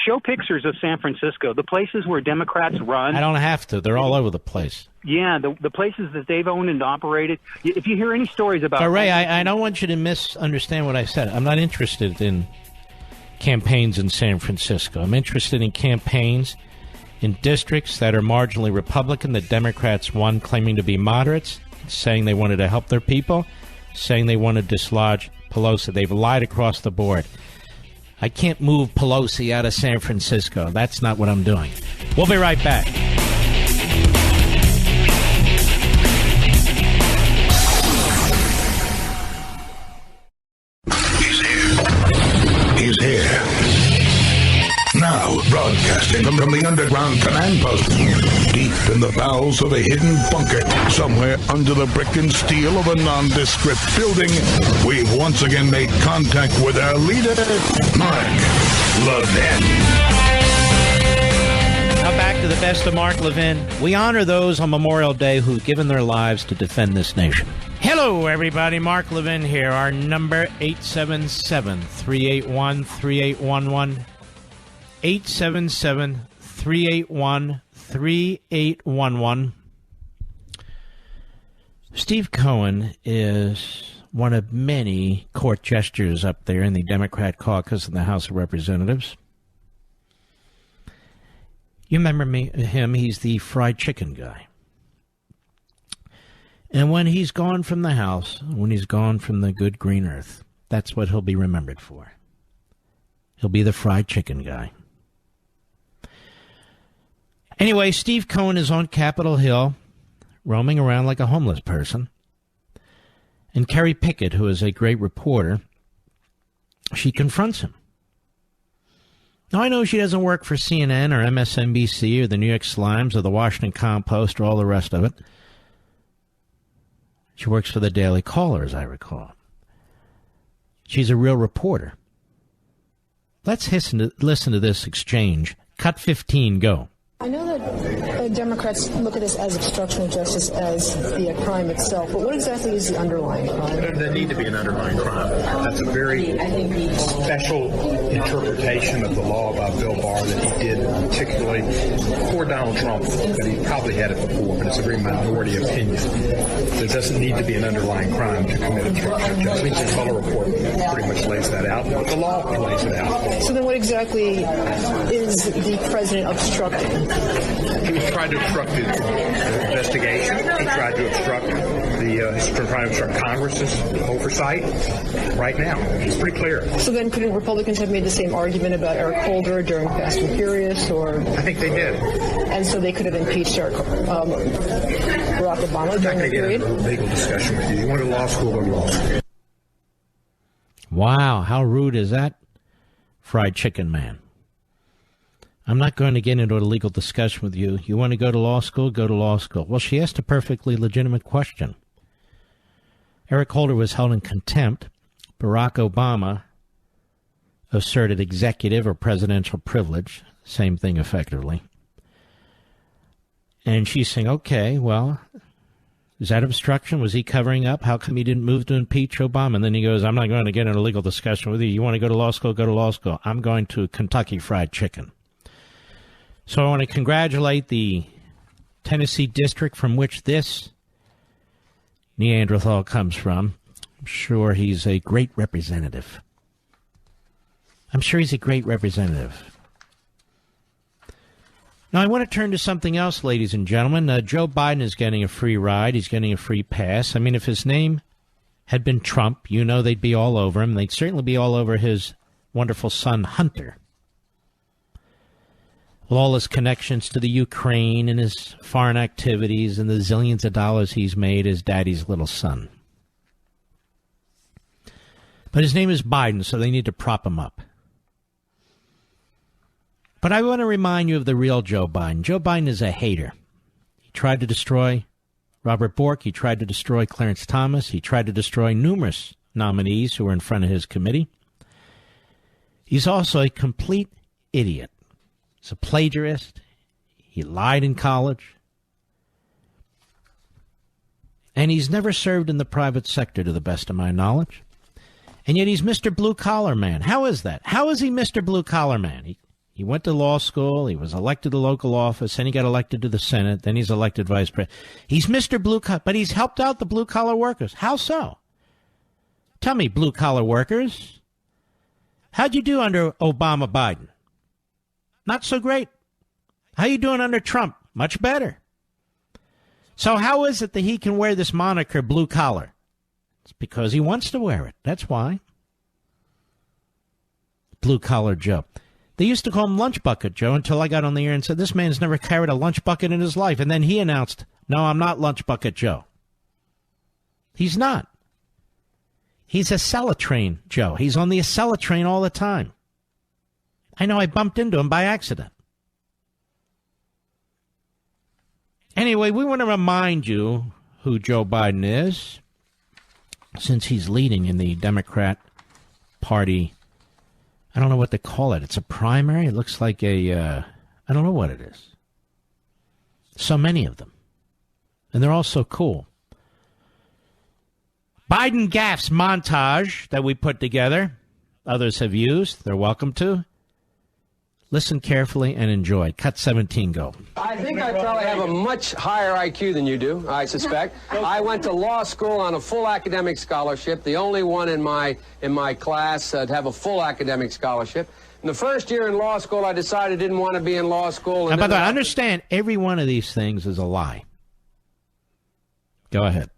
Speaker 14: show pictures of San Francisco, the places where Democrats run.
Speaker 1: I don't have to. They're all over the place.
Speaker 14: Yeah, the places that they've owned and operated. If you hear any stories about...
Speaker 1: But Ray, I don't want you to misunderstand what I said. I'm not interested in campaigns in San Francisco. I'm interested in campaigns in districts that are marginally Republican, that Democrats won claiming to be moderates, saying they wanted to help their people, saying they want to dislodge Pelosi. They've lied across the board. I can't move Pelosi out of San Francisco. That's not what I'm doing. We'll be right back.
Speaker 2: He's here. Now, broadcasting from the underground command post, deep in the bowels of a hidden bunker, somewhere under the brick and steel of a nondescript building, we've once again made contact with our leader, Mark Levin.
Speaker 1: Now back to the best of Mark Levin. We honor those on Memorial Day who've given their lives to defend this nation. Hello, everybody. Mark Levin here. Our number, 877-381-3811. 877-381-3811. Steve Cohen is one of many court gestures up there in the Democrat caucus in the House of Representatives. You remember him? He's the fried chicken guy. And when he's gone from the House, when he's gone from the good green earth, that's what he'll be remembered for. He'll be the fried chicken guy. Anyway, Steve Cohen is on Capitol Hill, roaming around like a homeless person. And Kerry Pickett, who is a great reporter, she confronts him. Now, I know she doesn't work for CNN or MSNBC or the New York Slimes or the Washington Compost or all the rest of it. She works for the Daily Caller, as I recall. She's a real reporter. Let's listen to this exchange. Cut 15, go.
Speaker 15: I know that Democrats look at this as obstruction of justice as the crime itself, but what exactly is the underlying crime?
Speaker 16: There need to be an underlying crime. That's a very special interpretation of the law about Bill Barr that he did particularly for Donald Trump, but he probably had it before, but it's a very minority opinion. There doesn't need to be an underlying crime to commit obstruction of justice. I think the Mueller report pretty much lays that out, but the law lays it out.
Speaker 15: So then what exactly is the president obstructing?
Speaker 16: He tried to obstruct the investigation. He tried to obstruct Congress's oversight right now. It's pretty clear.
Speaker 15: So then couldn't Republicans have made the same argument about Eric Holder during Fast and Furious? Or
Speaker 16: I think they did.
Speaker 15: And so they could have impeached Barack Obama during the period?
Speaker 16: I'm not going to get into a legal discussion with you. You went to law school, go to law school.
Speaker 1: Wow, how rude is that, fried chicken man? I'm not going to get into a legal discussion with you. You want to go to law school? Go to law school. Well, she asked a perfectly legitimate question. Eric Holder was held in contempt. Barack Obama asserted executive or presidential privilege. Same thing effectively. And she's saying, okay, well, is that obstruction? Was he covering up? How come he didn't move to impeach Obama? And then he goes, I'm not going to get into a legal discussion with you. You want to go to law school? Go to law school. I'm going to Kentucky Fried Chicken. So I want to congratulate the Tennessee district from which this Neanderthal comes from. I'm sure he's a great representative. Now, I want to turn to something else, ladies and gentlemen. Joe Biden is getting a free ride. He's getting a free pass. I mean, if his name had been Trump, you know they'd be all over him. They'd certainly be all over his wonderful son, Hunter. With all his connections to the Ukraine and his foreign activities and the zillions of dollars he's made as daddy's little son. But his name is Biden, so they need to prop him up. But I want to remind you of the real Joe Biden. Joe Biden is a hater. He tried to destroy Robert Bork. He tried to destroy Clarence Thomas. He tried to destroy numerous nominees who were in front of his committee. He's also a complete idiot. He's a plagiarist. He lied in college. And he's never served in the private sector, to the best of my knowledge. And yet he's Mr. Blue Collar Man. How is that? How is he Mr. Blue Collar Man? He went to law school. He was elected to local office. Then he got elected to the Senate. Then he's elected vice president. He's Mr. Blue Collar, but he's helped out the blue collar workers. How so? Tell me, blue collar workers. How'd you do under Obama Biden? Not so great. How you doing under Trump? Much better. So how is it that he can wear this moniker, blue collar? It's because he wants to wear it. That's why. Blue collar Joe. They used to call him Lunch Bucket Joe until I got on the air and said, this man's never carried a lunch bucket in his life. And then he announced, no, I'm not Lunch Bucket Joe. He's not. He's a Acela-train Joe. He's on the Acela-train all the time. I know I bumped into him by accident. Anyway, we want to remind you who Joe Biden is, since he's leading in the Democrat Party. I don't know what to call it. It's a primary. It looks like I don't know what it is. So many of them. And they're all so cool. Biden gaffes montage that we put together. Others have used. They're welcome to. Listen carefully and enjoy. Cut 17, go.
Speaker 17: I think I probably have a much higher IQ than you do, I suspect. I went to law school on a full academic scholarship, the only one in my class to have a full academic scholarship. In the first year in law school, I decided I didn't want to be in law school.
Speaker 1: And by the way, understand, every one of these things is a lie. Go ahead.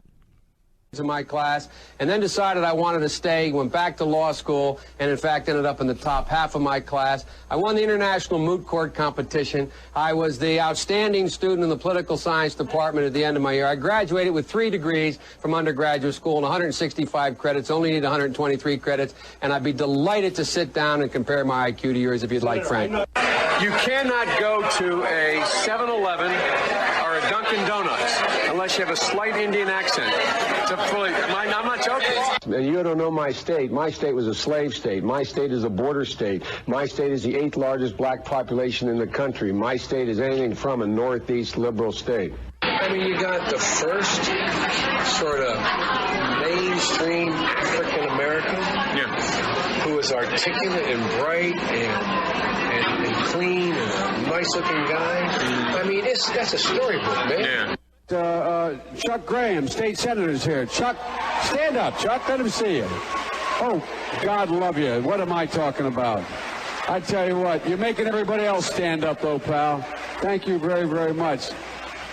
Speaker 17: In my class, and then decided I wanted to stay, went back to law school, and in fact ended up in the top half of my class. I won the International Moot Court competition. I was the outstanding student in the political science department at the end of my year. I graduated with 3 degrees from undergraduate school and 165 credits, only need 123 credits, and I'd be delighted to sit down and compare my IQ to yours if you'd like, Frank. You cannot go to a 7-Eleven or a Dunkin' Donuts unless you have a slight Indian accent. I'm not joking.
Speaker 18: And you don't know my state. My state was a slave state. My state is a border state. My state is the 8th largest black population in the country. My state is anything from a northeast liberal state.
Speaker 17: I mean, you got the first sort of mainstream African American who is articulate and bright and clean and a nice-looking guy. I mean, that's a storybook, man.
Speaker 19: Chuck Graham, state senator's here. Chuck, stand up, Chuck. Let him see you. Oh, God love you. What am I talking about? I tell you what, you're making everybody else stand up, though, pal. Thank you very, very much.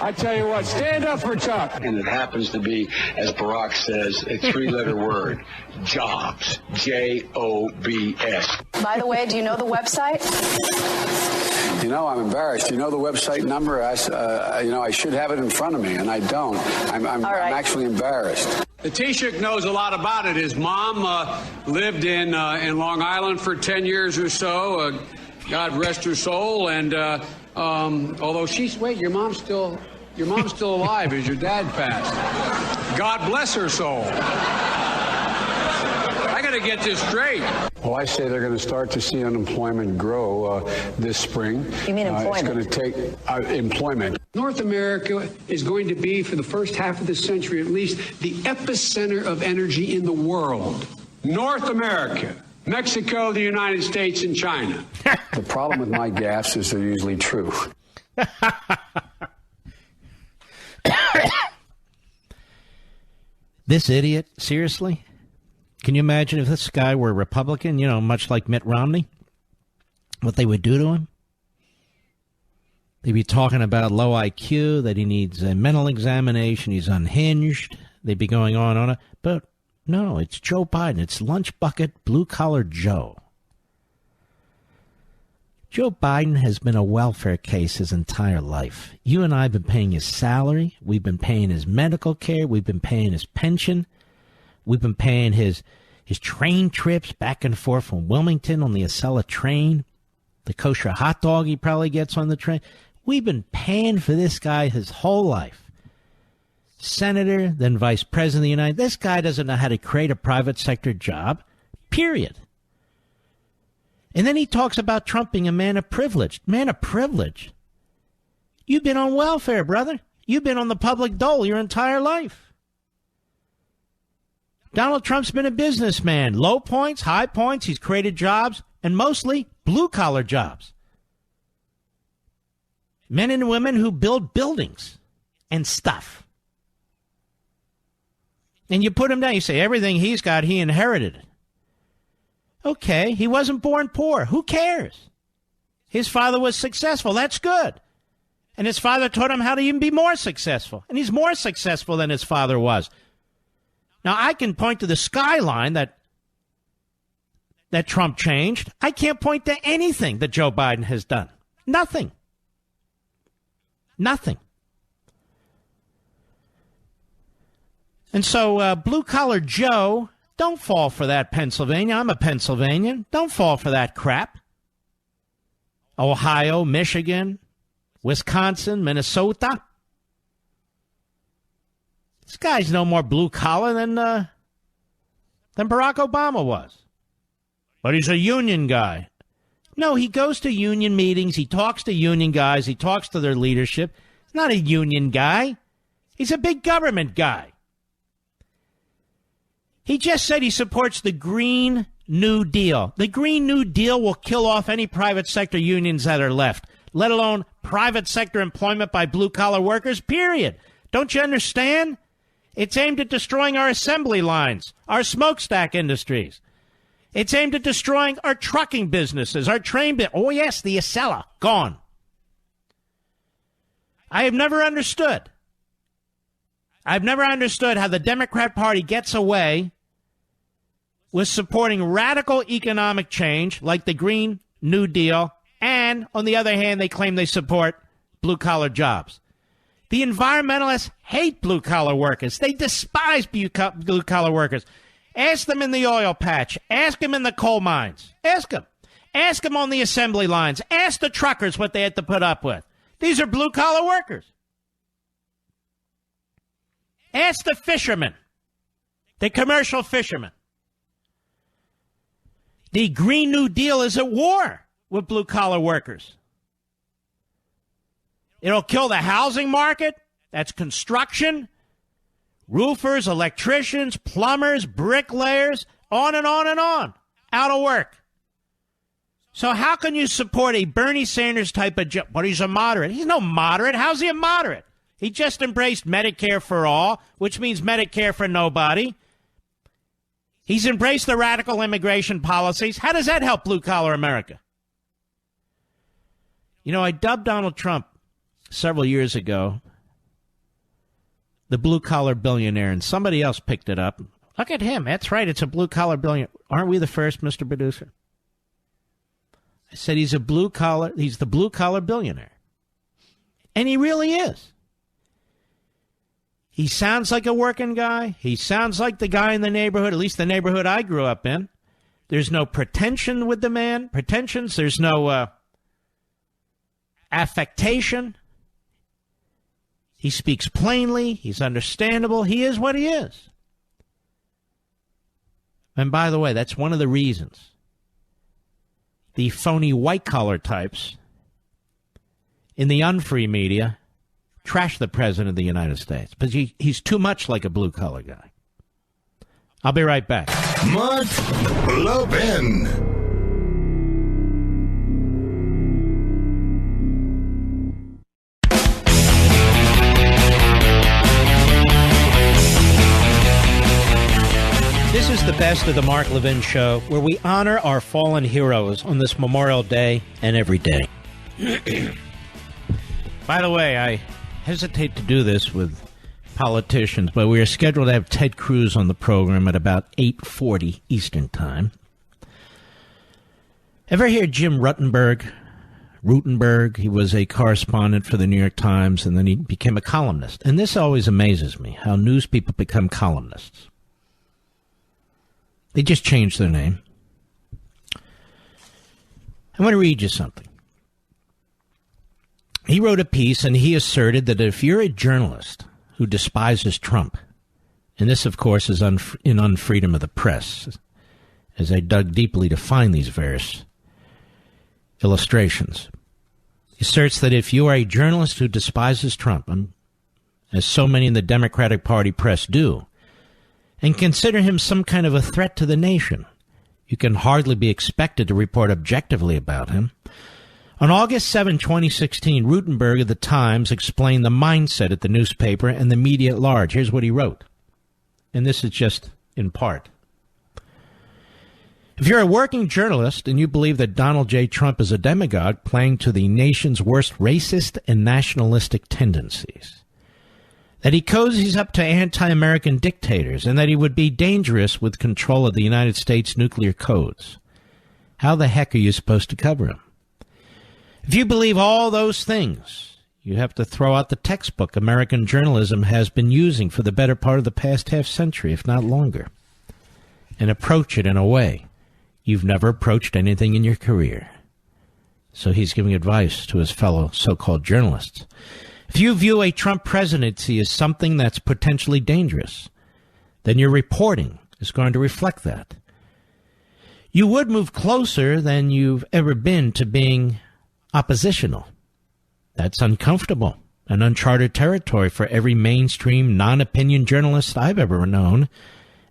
Speaker 19: I tell you what, stand up for Chuck.
Speaker 18: And it happens to be, as Barack says, a 3-letter word, jobs, Jobs.
Speaker 20: By the way, do you know the website?
Speaker 19: You know, I'm embarrassed. You know the website number? I should have it in front of me, and I don't. I'm actually embarrassed.
Speaker 21: The Taoiseach knows a lot about it. His mom lived in Long Island for 10 years or so. God rest her soul. And although your mom's still alive as your dad passed. God bless her soul. I got to get this straight.
Speaker 19: Well, I say they're going to start to see unemployment grow this spring.
Speaker 20: You mean employment?
Speaker 19: It's going to take employment.
Speaker 21: North America is going to be, for the first half of the century at least, the epicenter of energy in the world. North America. Mexico, the United States, and China.
Speaker 19: The problem with my gaffes is they're usually true.
Speaker 1: This idiot, seriously? Can you imagine if this guy were a Republican, much like Mitt Romney, what they would do to him? They'd be talking about low IQ, that he needs a mental examination, he's unhinged. They'd be going on it. But no, it's Joe Biden. It's lunch bucket, blue-collar Joe. Joe Biden has been a welfare case his entire life. You and I have been paying his salary. We've been paying his medical care. We've been paying his pension. We've been paying his train trips back and forth from Wilmington on the Acela train. The kosher hot dog he probably gets on the train. We've been paying for this guy his whole life. Senator, then vice president of the United States. This guy doesn't know how to create a private sector job, period. And then he talks about Trump being a man of privilege. Man of privilege? You've been on welfare, brother. You've been on the public dole your entire life. Donald Trump's been a businessman. Low points, high points. He's created jobs, and mostly blue-collar jobs. Men and women who build buildings and stuff. And you put him down. You say, everything he's got, he inherited. Okay, he wasn't born poor. Who cares? His father was successful. That's good. And his father taught him how to even be more successful. And he's more successful than his father was. Now, I can point to the skyline that Trump changed. I can't point to anything that Joe Biden has done. Nothing. Nothing. And so, blue-collar Joe, don't fall for that, Pennsylvania. I'm a Pennsylvanian. Don't fall for that crap. Ohio, Michigan, Wisconsin, Minnesota. This guy's no more blue-collar than Barack Obama was. But he's a union guy. No, he goes to union meetings. He talks to union guys. He talks to their leadership. He's not a union guy. He's a big government guy. He just said he supports the Green New Deal. The Green New Deal will kill off any private sector unions that are left, let alone private sector employment by blue-collar workers, period. Don't you understand? It's aimed at destroying our assembly lines, our smokestack industries. It's aimed at destroying our trucking businesses, our train business. Oh, yes, the Acela, gone. I have never understood. I've never understood how the Democrat Party gets away with supporting radical economic change like the Green New Deal, and on the other hand, they claim they support blue-collar jobs. The environmentalists hate blue-collar workers. They despise blue-collar workers. Ask them in the oil patch. Ask them in the coal mines. Ask them. Ask them on the assembly lines. Ask the truckers what they had to put up with. These are blue-collar workers. Ask the fishermen, the commercial fishermen. The Green New Deal is at war with blue-collar workers. It'll kill the housing market. That's construction. Roofers, electricians, plumbers, bricklayers, on and on and on. Out of work. So how can you support a Bernie Sanders type of job? But he's a moderate. He's no moderate. How's he a moderate? He just embraced Medicare for all, which means Medicare for nobody. He's embraced the radical immigration policies. How does that help blue-collar America? You know, I dubbed Donald Trump several years ago the blue-collar billionaire, and somebody else picked it up. Look at him. That's right. It's a blue-collar billionaire. Aren't we the first, Mr. Producer? I said he's the blue-collar billionaire. And he really is. He sounds like a working guy. He sounds like the guy in the neighborhood, at least the neighborhood I grew up in. There's no pretension with the man. Pretensions. There's no affectation. He speaks plainly. He's understandable. He is what he is. And by the way, that's one of the reasons the phony white-collar types in the unfree media trash the President of the United States. But he's too much like a blue-collar guy. I'll be right back.
Speaker 2: Mark Levin.
Speaker 1: This is the best of the Mark Levin Show, where we honor our fallen heroes on this Memorial Day and every day. By the way, I hesitate to do this with politicians, but we are scheduled to have Ted Cruz on the program at about 8:40 Eastern Time. Ever hear Jim Rutenberg? He was a correspondent for the New York Times, and then he became a columnist. And this always amazes me, how news people become columnists. They just changed their name. I want to read you something. He wrote a piece, and he asserted that if you're a journalist who despises Trump, and this, of course, is in unfreedom of the press, as I dug deeply to find these various illustrations, he asserts that if you are a journalist who despises Trump, as so many in the Democratic Party press do, and consider him some kind of a threat to the nation, you can hardly be expected to report objectively about him. On August 7, 2016, Rutenberg of the Times explained the mindset at the newspaper and the media at large. Here's what he wrote, and this is just in part. If you're a working journalist and you believe that Donald J. Trump is a demagogue playing to the nation's worst racist and nationalistic tendencies, that he cozies up to anti-American dictators, and that he would be dangerous with control of the United States nuclear codes, how the heck are you supposed to cover him? If you believe all those things, you have to throw out the textbook American journalism has been using for the better part of the past half century, if not longer, and approach it in a way you've never approached anything in your career. So he's giving advice to his fellow so-called journalists. If you view a Trump presidency as something that's potentially dangerous, then your reporting is going to reflect that. You would move closer than you've ever been to being oppositional. That's uncomfortable and uncharted territory for every mainstream non-opinion journalist I've ever known,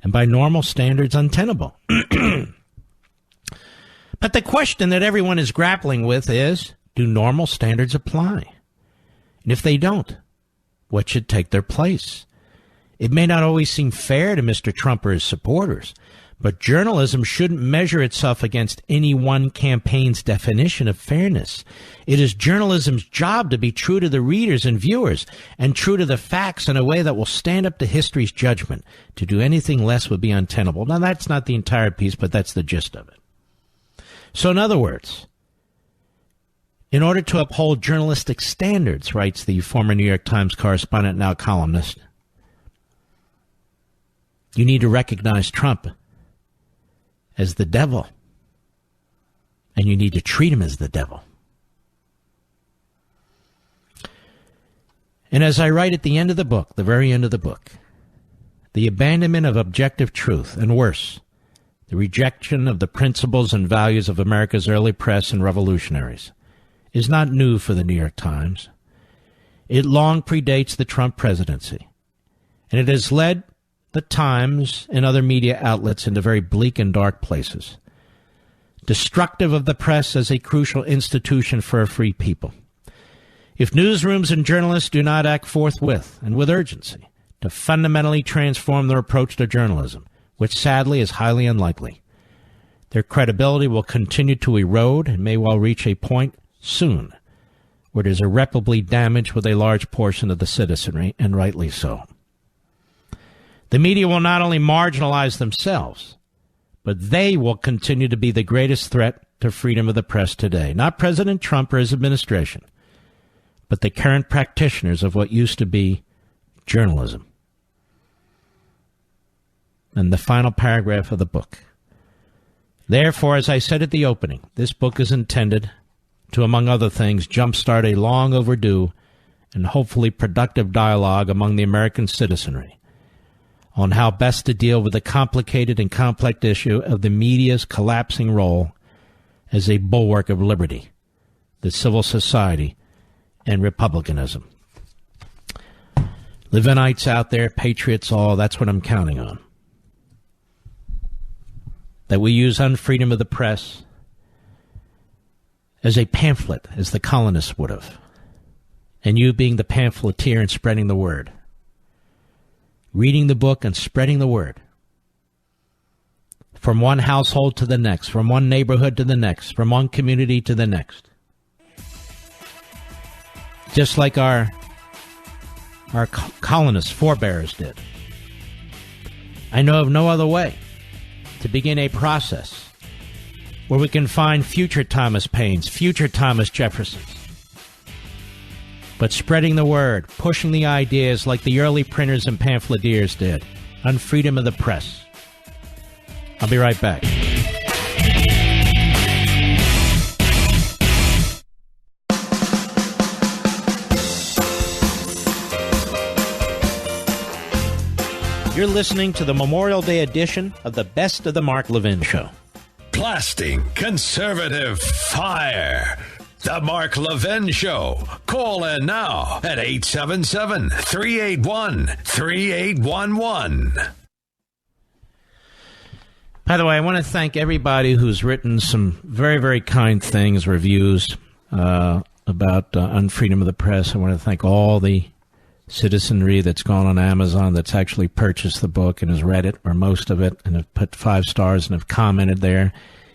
Speaker 1: and by normal standards untenable. But the question that everyone is grappling with is, do normal standards apply? And if they don't, what should take their place? It may not always seem fair to Mr. Trump or his supporters, but journalism shouldn't measure itself against any one campaign's definition of fairness. It is journalism's job to be true to the readers and viewers and true to the facts in a way that will stand up to history's judgment. To do anything less would be untenable. Now, that's not the entire piece, but that's the gist of it. So, in other words, in order to uphold journalistic standards, writes the former New York Times correspondent, now columnist, you need to recognize Trump as the devil and you need to treat him as the devil. And as I write at the end of the book, the very end of the book, the abandonment of objective truth, and worse, the rejection of the principles and values of America's early press and revolutionaries, is not new for the New York Times. It long predates the Trump presidency, and it has led the Times and other media outlets into very bleak and dark places, destructive of the press as a crucial institution for a free people. If newsrooms and journalists do not act forthwith and with urgency to fundamentally transform their approach to journalism, which sadly is highly unlikely, their credibility will continue to erode and may well reach a point soon where it is irreparably damaged with a large portion of the citizenry, and rightly so. The media will not only marginalize themselves, but they will continue to be the greatest threat to freedom of the press today. Not President Trump or his administration, but the current practitioners of what used to be journalism. And the final paragraph of the book. Therefore, as I said at the opening, this book is intended to, among other things, jumpstart a long overdue and hopefully productive dialogue among the American citizenry on how best to deal with the complicated and complex issue of the media's collapsing role as a bulwark of liberty, the civil society, and republicanism. Levinites out there, patriots all, that's what I'm counting on. That we use unfreedom of the press as a pamphlet, as the colonists would have, and you being the pamphleteer and spreading the word. Reading the book and spreading the word. From one household to the next, from one neighborhood to the next, from one community to the next. Just like our colonists, forebears did. I know of no other way to begin a process where we can find future Thomas Paines, future Thomas Jeffersons. But spreading the word, pushing the ideas like the early printers and pamphleteers did, on freedom of the press. I'll be right back. You're listening to the Memorial Day edition of the Best of the Mark Levin Show.
Speaker 7: Blasting conservative fire. The Mark Levin Show. Call in now at 877-381-3811.
Speaker 1: By the way, I want to thank everybody who's written some very, very kind things, reviews about unfreedom of the press. I want to thank all the citizenry that's gone on Amazon that's actually purchased the book and has read it, or most of it, and have put 5 stars and have commented there.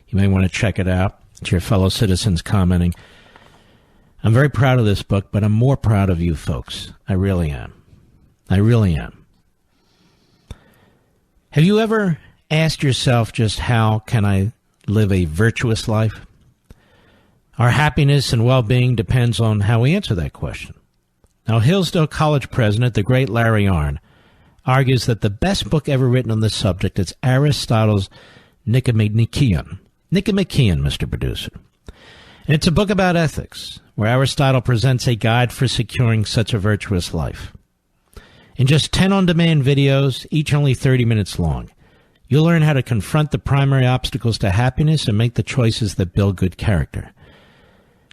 Speaker 1: You may want to check it out. It's your fellow citizens commenting. I'm very proud of this book, but I'm more proud of you folks. I really am. I really am. Have you ever asked yourself just how can I live a virtuous life? Our happiness and well-being depends on how we answer that question. Now, Hillsdale College president, the great Larry Arnn, argues that the best book ever written on this subject is Aristotle's Nicomachean. Nicomachean, Mr. Producer. And it's a book about ethics, where Aristotle presents a guide for securing such a virtuous life. In just 10 on-demand videos, each only 30 minutes long, you'll learn how to confront the primary obstacles to happiness and make the choices that build good character.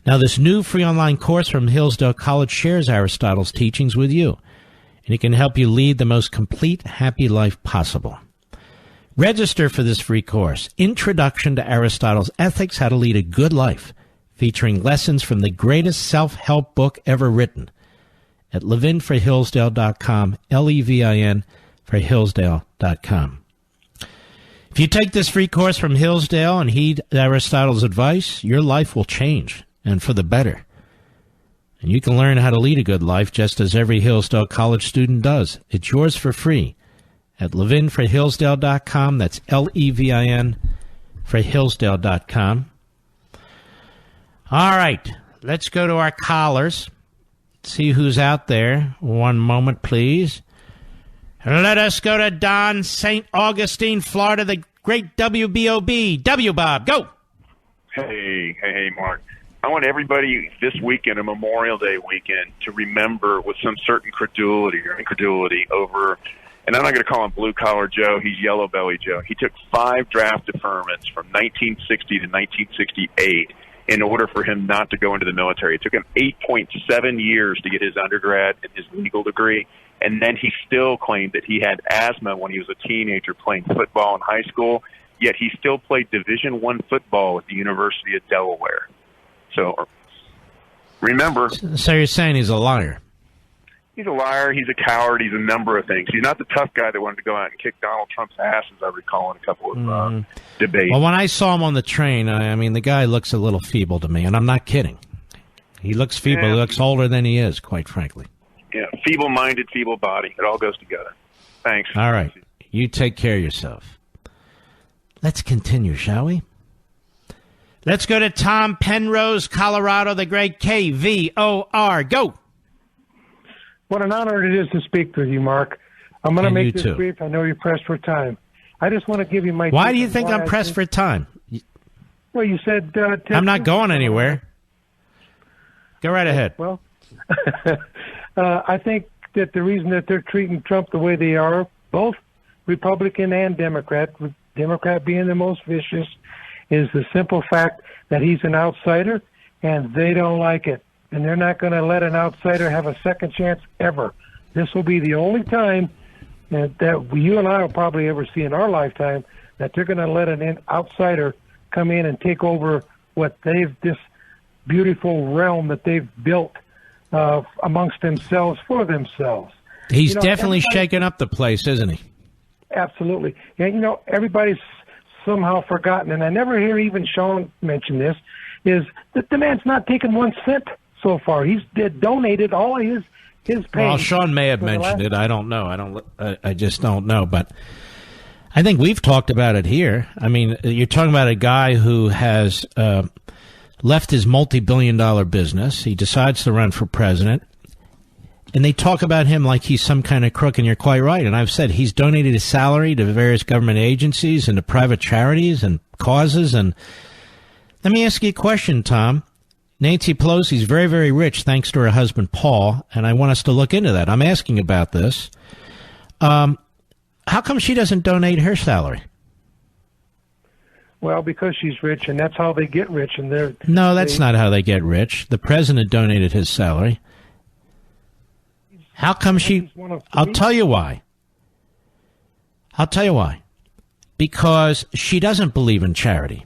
Speaker 1: Now, this new free online course from Hillsdale College shares Aristotle's teachings with you, and it can help you lead the most complete, happy life possible. Register for this free course, Introduction to Aristotle's Ethics, How to Lead a Good Life, featuring lessons from the greatest self-help book ever written, at levinforhillsdale.com, Levin for Hillsdale.com. If you take this free course from Hillsdale and heed Aristotle's advice, your life will change, and for the better. And you can learn how to lead a good life just as every Hillsdale College student does. It's yours for free at levinforhillsdale.com. That's Levin for Hillsdale.com. All right, let's go to our callers. See who's out there. One moment, please. Let us go to Don, St. Augustine, Florida, the great WBOB. W, Bob, go.
Speaker 4: Hey, Mark. I want everybody this weekend, a Memorial Day weekend, to remember with some certain credulity or incredulity over, and I'm not going to call him blue-collar Joe, he's yellow-belly Joe. He took 5 draft deferments from 1960 to 1968 in order for him not to go into the military. It took him 8.7 years to get his undergrad and his legal degree, and then he still claimed that he had asthma when he was a teenager playing football in high school, yet he still played Division I football at the University of Delaware. So remember.
Speaker 1: So you're saying he's a liar?
Speaker 4: He's a liar. He's a coward. He's a number of things. He's not the tough guy that wanted to go out and kick Donald Trump's ass, as I recall in a couple of debates.
Speaker 1: Well, when I saw him on the train, I mean, the guy looks a little feeble to me, and I'm not kidding. He looks feeble. He looks older than he is, quite frankly.
Speaker 4: Yeah, feeble-minded, feeble body. It all goes together. Thanks.
Speaker 1: All right. You take care of yourself. Let's continue, shall we? Let's go to Tom Penrose, Colorado, the great KVOR. Go.
Speaker 22: What an honor it is to speak with you, Mark. I'm going to make this brief. I know you're pressed for time. I just want to give you my...
Speaker 1: Why do you think I'm pressed for time?
Speaker 22: Well, you said...
Speaker 1: I'm not going anywhere. Go right ahead.
Speaker 22: Well, I think that the reason that they're treating Trump the way they are, both Republican and Democrat, with Democrat being the most vicious, is the simple fact that he's an outsider, and they don't like it. And they're not going to let an outsider have a second chance ever. This will be the only time that you and I will probably ever see in our lifetime that they're going to let an outsider come in and take over this beautiful realm that they've built amongst themselves for themselves.
Speaker 1: He's definitely shaking up the place, isn't he?
Speaker 22: Absolutely. And, everybody's somehow forgotten, and I never hear even Sean mention this, is that the man's not taken 1 cent so far. He's donated all his pay.
Speaker 1: Well, Sean may have mentioned it. I don't know. I just don't know. But I think we've talked about it here. I mean, you're talking about a guy who has left his multi-billion-dollar business. He decides to run for president. And they talk about him like he's some kind of crook, and you're quite right. And I've said he's donated his salary to various government agencies and to private charities and causes. And let me ask you a question, Tom. Nancy Pelosi's very, very rich thanks to her husband, Paul, and I want us to look into that. I'm asking about this. How come she doesn't donate her salary?
Speaker 22: Well, because she's rich, and that's how they get rich. And
Speaker 1: No, that's not how they get rich. The president donated his salary. How come she... I'll tell you why. Because she doesn't believe in charity.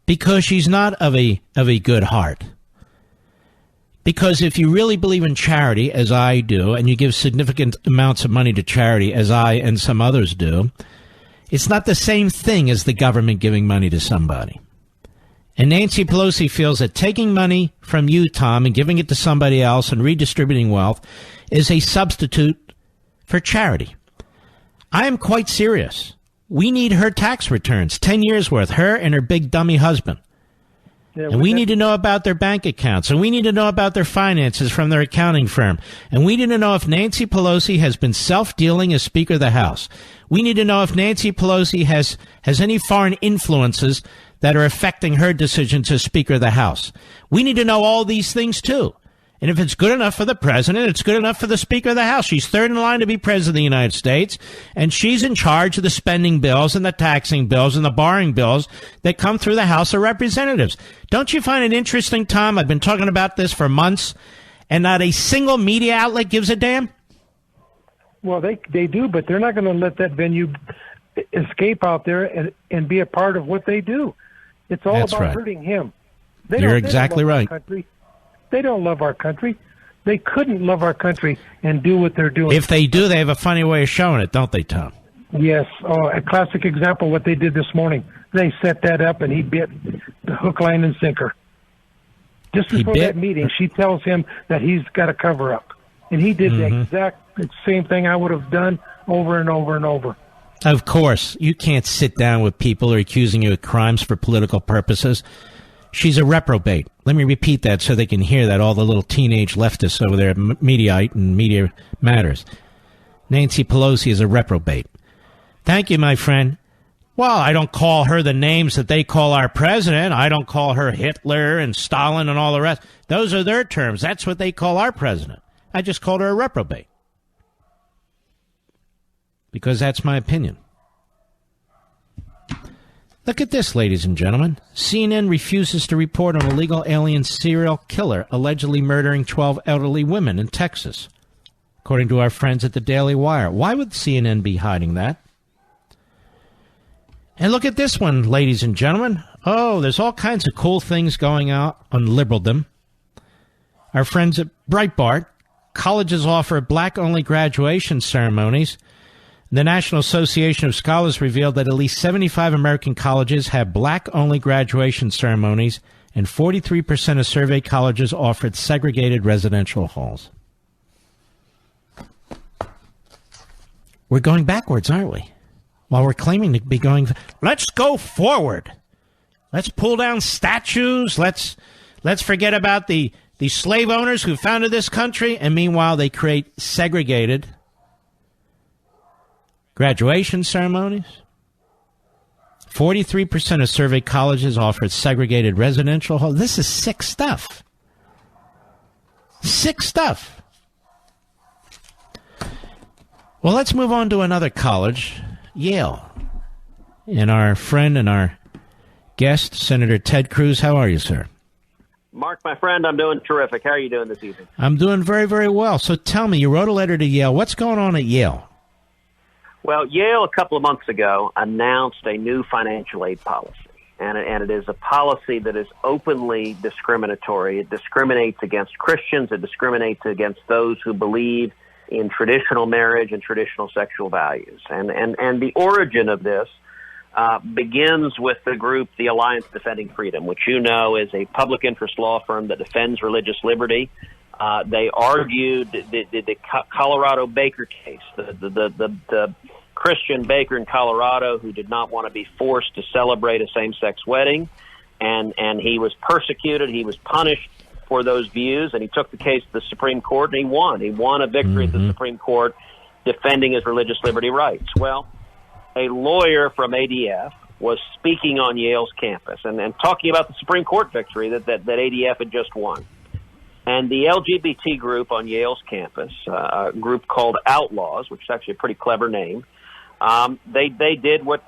Speaker 1: Because she's not of a good heart. Because if you really believe in charity, as I do, and you give significant amounts of money to charity, as I and some others do, it's not the same thing as the government giving money to somebody. And Nancy Pelosi feels that taking money from you, Tom, and giving it to somebody else and redistributing wealth is a substitute for charity. I am quite serious. We need her tax returns, 10 years worth, her and her big dummy husband. Yeah, and we need to know about their bank accounts, and we need to know about their finances from their accounting firm. And we need to know if Nancy Pelosi has been self-dealing as Speaker of the House. We need to know if Nancy Pelosi has any foreign influences that are affecting her decisions as Speaker of the House. We need to know all these things, too. And if it's good enough for the president, it's good enough for the Speaker of the House. She's third in line to be president of the United States, and she's in charge of the spending bills and the taxing bills and the borrowing bills that come through the House of Representatives. Don't you find it interesting, Tom? I've been talking about this for months, and not a single media outlet gives a damn?
Speaker 22: Well, they do, but they're not going to let that venue escape out there and be a part of what they do. It's all
Speaker 1: That's
Speaker 22: about
Speaker 1: right.
Speaker 22: hurting him.
Speaker 1: You're exactly right.
Speaker 22: They don't love our country. They couldn't love our country and do what they're doing.
Speaker 1: If they do, they have a funny way of showing it, don't they, Tom?
Speaker 22: Yes. Oh, a classic example, what they did this morning. They set that up, and he bit the hook, line, and sinker. Just before that meeting, she tells him that he's got a cover-up. And he did the exact same thing I would have done over and over and over.
Speaker 1: Of course. You can't sit down with people who are accusing you of crimes for political purposes. She's a reprobate. Let me repeat that so they can hear that, all the little teenage leftists over there at Mediaite and Media Matters. Nancy Pelosi is a reprobate. Thank you, my friend. Well, I don't call her the names that they call our president. I don't call her Hitler and Stalin and all the rest. Those are their terms. That's what they call our president. I just called her a reprobate. Because that's my opinion. Look at this, ladies and gentlemen. CNN refuses to report on illegal alien serial killer allegedly murdering 12 elderly women in Texas, according to our friends at the Daily Wire. Why would CNN be hiding that? And look at this one, ladies and gentlemen. Oh, there's all kinds of cool things going out on liberaldom. Our friends at Breitbart, colleges offer black-only graduation ceremonies. The National Association of Scholars revealed that at least 75 American colleges have black-only graduation ceremonies, and 43% of surveyed colleges offered segregated residential halls. We're going backwards, aren't we? While we're claiming to be going, let's go forward. Let's pull down statues. Let's forget about the slave owners who founded this country, and meanwhile they create segregated graduation ceremonies. 43% of surveyed colleges offered segregated residential halls. This is sick stuff. Sick stuff. Well, let's move on to another college, Yale. And our friend and our guest, Senator Ted Cruz. How are you, sir?
Speaker 5: Mark, my friend, I'm doing terrific. How are you doing this evening?
Speaker 1: I'm doing very, very well. So tell me, you wrote a letter to Yale. What's going on at Yale?
Speaker 5: Well, Yale, a couple of months ago, announced a new financial aid policy. And it is a policy that is openly discriminatory. It discriminates against Christians. It discriminates against those who believe in traditional marriage and traditional sexual values. And the origin of this begins with the group, the Alliance Defending Freedom, which you know is a public interest law firm that defends religious liberty. They argued the Colorado Baker case, the Christian baker in Colorado who did not want to be forced to celebrate a same-sex wedding, and he was persecuted. He was punished for those views, and he took the case to the Supreme Court, and he won. He won a victory at the Supreme Court defending his religious liberty rights. Well, a lawyer from ADF was speaking on Yale's campus and talking about the Supreme Court victory that ADF had just won. And the LGBT group on Yale's campus, a group called Outlaws, which is actually a pretty clever name, they did what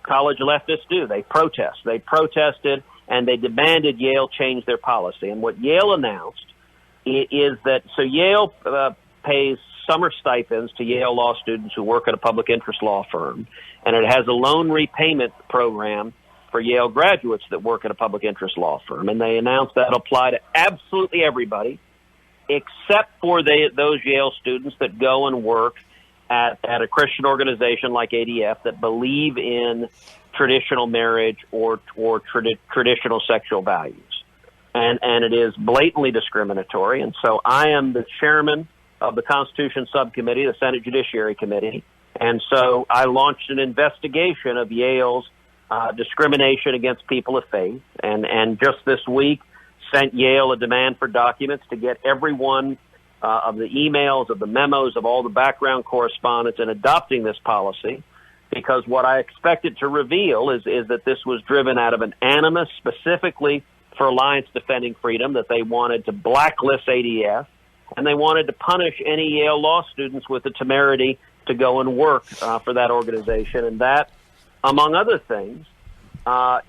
Speaker 5: college leftists do. They protest. They protested, and they demanded Yale change their policy. And what Yale announced is that, so Yale pays summer stipends to Yale law students who work at a public interest law firm, and it has a loan repayment program for Yale graduates that work at a public interest law firm. And they announced that it'll apply to absolutely everybody except for those Yale students that go and work at a Christian organization like ADF that believe in traditional marriage or traditional sexual values. And it is blatantly discriminatory. And so I am the chairman of the Constitution Subcommittee, the Senate Judiciary Committee. And so I launched an investigation of Yale's discrimination against people of faith. And just this week sent Yale a demand for documents to get every one of the emails, of the memos, of all the background correspondence in adopting this policy, because what I expected to reveal is that this was driven out of an animus specifically for Alliance Defending Freedom, that they wanted to blacklist ADF, and they wanted to punish any Yale law students with the temerity to go and work for that organization. And that, among other things,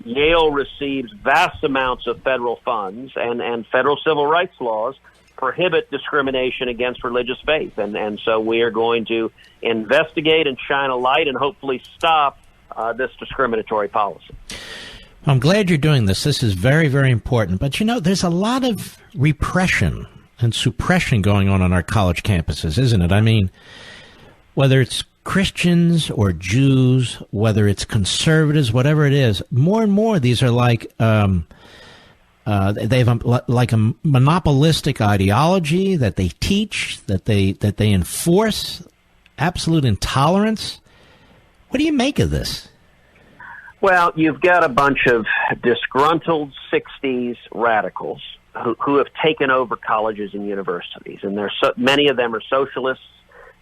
Speaker 5: Yale receives vast amounts of federal funds, and federal civil rights laws prohibit discrimination against religious faith. And so we are going to investigate and shine a light and hopefully stop this discriminatory policy.
Speaker 1: I'm glad you're doing this. This is very, very important. But, you know, there's a lot of repression and suppression going on our college campuses, isn't it? I mean, whether it's Christians or Jews, whether it's conservatives, whatever it is, more and more these are like they have like a monopolistic ideology that they teach, that they enforce, absolute intolerance. What do you make of this?
Speaker 5: Well, you've got a bunch of disgruntled 60s radicals who have taken over colleges and universities, and many of them are socialists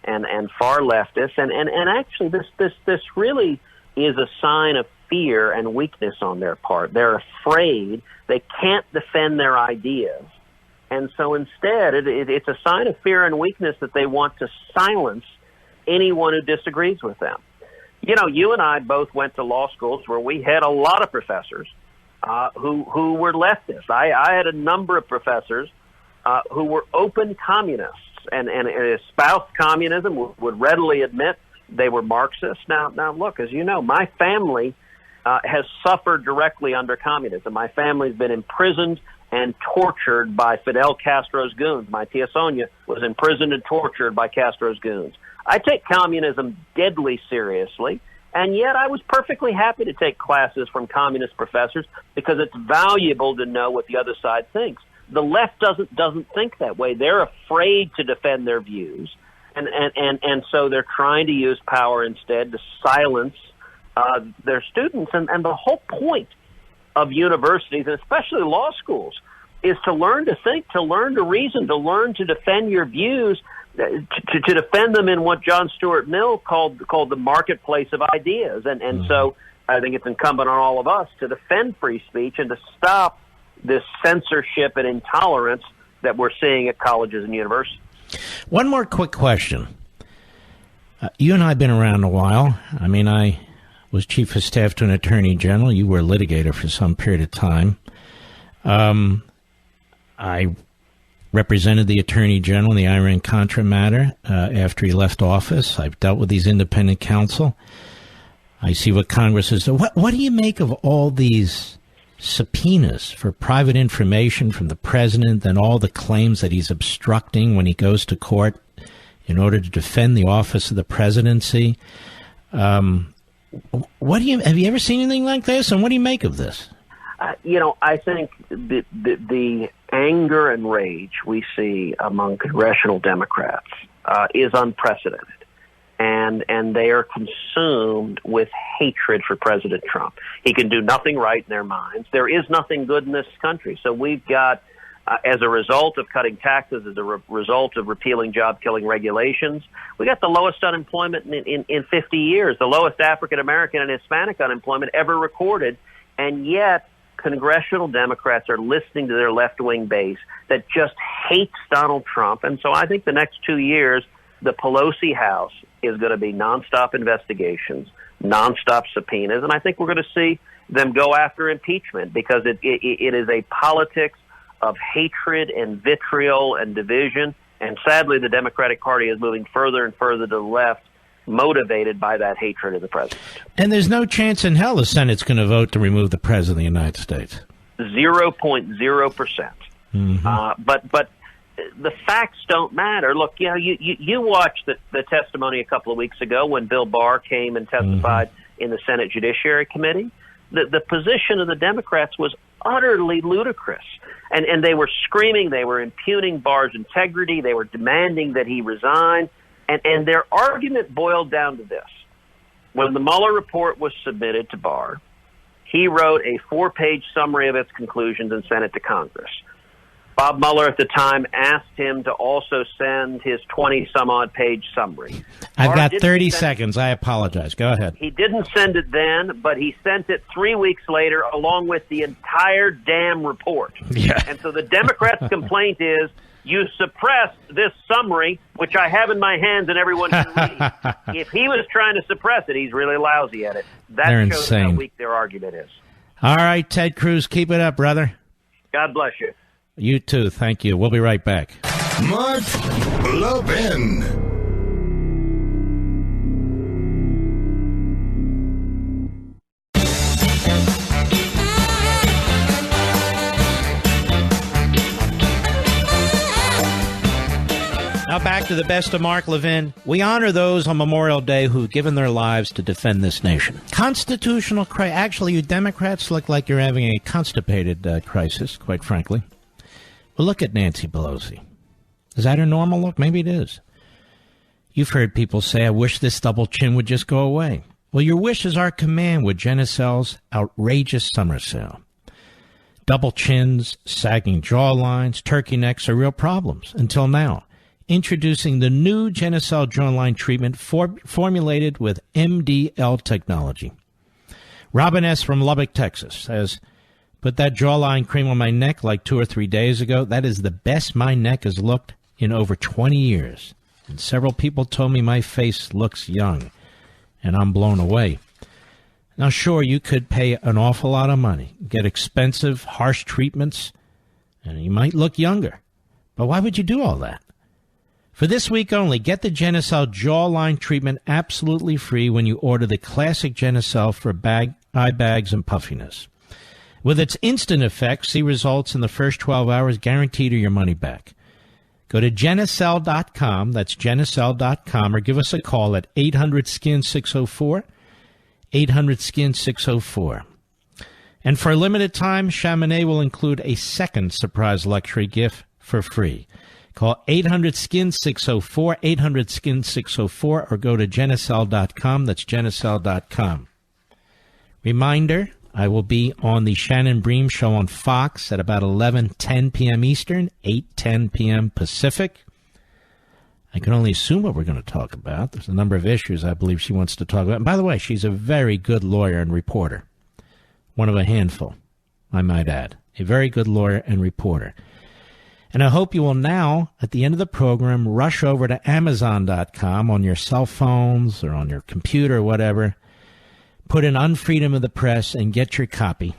Speaker 5: and far leftists, and actually this really is a sign of fear and weakness on their part. They're afraid. They can't defend their ideas. And so instead, it's a sign of fear and weakness that they want to silence anyone who disagrees with them. You know, you and I both went to law schools where we had a lot of professors who were leftists. I had a number of professors who were open communists and espoused communism, would readily admit they were Marxists. Now, look, as you know, my family has suffered directly under communism. My family's been imprisoned and tortured by Fidel Castro's goons. My tia Sonia was imprisoned and tortured by Castro's goons. I take communism deadly seriously, and yet I was perfectly happy to take classes from communist professors because it's valuable to know what the other side thinks. The left doesn't think that way. They're afraid to defend their views, and so they're trying to use power instead to silence their students. And the whole point of universities, and especially law schools, is to learn to think, to learn to reason, to learn to defend your views, to defend them in what John Stuart Mill called the marketplace of ideas. And so I think it's incumbent on all of us to defend free speech and to stop this censorship and intolerance that we're seeing at colleges and universities.
Speaker 1: One more quick question. You and I have been around a while. I mean, I was chief of staff to an attorney general. You were a litigator for some period of time. I represented the attorney general in the Iran-Contra matter after he left office. I've dealt with these independent counsel. I see what Congress is doing. What do you make of all these subpoenas for private information from the president and all the claims that he's obstructing when he goes to court in order to defend the office of the presidency? Have you ever seen anything like this, and what do you make of this?
Speaker 5: I think the anger and rage we see among congressional Democrats is unprecedented, and they are consumed with hatred for President Trump. He can do nothing right in their minds. There is nothing good in this country. So we've got, as a result of cutting taxes, as a result of repealing job-killing regulations, we got the lowest unemployment in 50 years, the lowest African-American and Hispanic unemployment ever recorded, and yet congressional Democrats are listening to their left-wing base that just hates Donald Trump. And so I think the next 2 years, the Pelosi House is going to be nonstop investigations, nonstop subpoenas, and I think we're going to see them go after impeachment because it is a politics of hatred and vitriol and division. And sadly, the Democratic Party is moving further and further to the left, motivated by that hatred of the president.
Speaker 1: And there's no chance in hell the Senate's going to vote to remove the president of the United States.
Speaker 5: 0.0%.
Speaker 1: Mm-hmm.
Speaker 5: But the facts don't matter. Look, you watched the testimony a couple of weeks ago when Bill Barr came and testified in the Senate Judiciary Committee. The position of the Democrats was utterly ludicrous. And they were screaming, they were impugning Barr's integrity, they were demanding that he resign. And their argument boiled down to this. When the Mueller report was submitted to Barr, he wrote a 4-page summary of its conclusions and sent it to Congress. Bob Mueller at the time asked him to also send his 20-some-odd page summary.
Speaker 1: I've got 30 seconds. I apologize. Go ahead.
Speaker 5: He didn't send it then, but he sent it 3 weeks later along with the entire damn report.
Speaker 1: Yeah.
Speaker 5: And so the Democrats' complaint is, you suppressed this summary, which I have in my hands and everyone can read. If he was trying to suppress it, he's really lousy at it. That
Speaker 1: They're
Speaker 5: shows
Speaker 1: insane.
Speaker 5: how weak their argument is.
Speaker 1: All right, Ted Cruz, keep it up, brother.
Speaker 5: God bless you.
Speaker 1: You too. Thank you. We'll be right back.
Speaker 2: Mark Levin.
Speaker 1: Now back to the best of Mark Levin. We honor those on Memorial Day who've given their lives to defend this nation. Constitutional crisis. Actually, you Democrats look like you're having a constipated crisis, quite frankly. Well, look at Nancy Pelosi. Is that her normal look? Maybe it is. You've heard people say, I wish this double chin would just go away. Well, your wish is our command with Genucel's outrageous summer sale. Double chins, sagging jawlines, turkey necks are real problems until now. Introducing the new Genucel jawline treatment formulated with MDL technology. Robin S. from Lubbock, Texas says, put that jawline cream on my neck like 2 or 3 days ago. That is the best my neck has looked in over 20 years. And several people told me my face looks young, and I'm blown away. Now, sure, you could pay an awful lot of money, get expensive, harsh treatments, and you might look younger. But why would you do all that? For this week only, get the Genucel jawline treatment absolutely free when you order the classic Genucel for eye bags and puffiness. With its instant effect, see results in the first 12 hours, guaranteed, or your money back. Go to Genucel.com, that's Genucel.com, or give us a call at 800-SKIN-604, 800-SKIN-604. And for a limited time, Chamonix will include a second surprise luxury gift for free. Call 800-SKIN-604, 800-SKIN-604, or go to Genucel.com, that's Genucel.com. Reminder, I will be on the Shannon Bream Show on Fox at about 11:10 p.m. Eastern, 8:10 p.m. Pacific. I can only assume what we're going to talk about. There's a number of issues I believe she wants to talk about. And by the way, she's a very good lawyer and reporter. One of a handful, I might add. A very good lawyer and reporter. And I hope you will now, at the end of the program, rush over to Amazon.com on your cell phones or on your computer or whatever. Put in Unfreedom of the Press and get your copy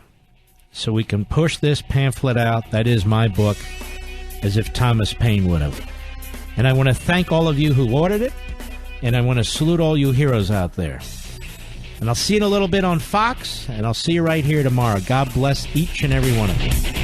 Speaker 1: so we can push this pamphlet out. That is my book, as if Thomas Paine would have. And I want to thank all of you who ordered it, and I want to salute all you heroes out there. And I'll see you in a little bit on Fox, and I'll see you right here tomorrow. God bless each and every one of you.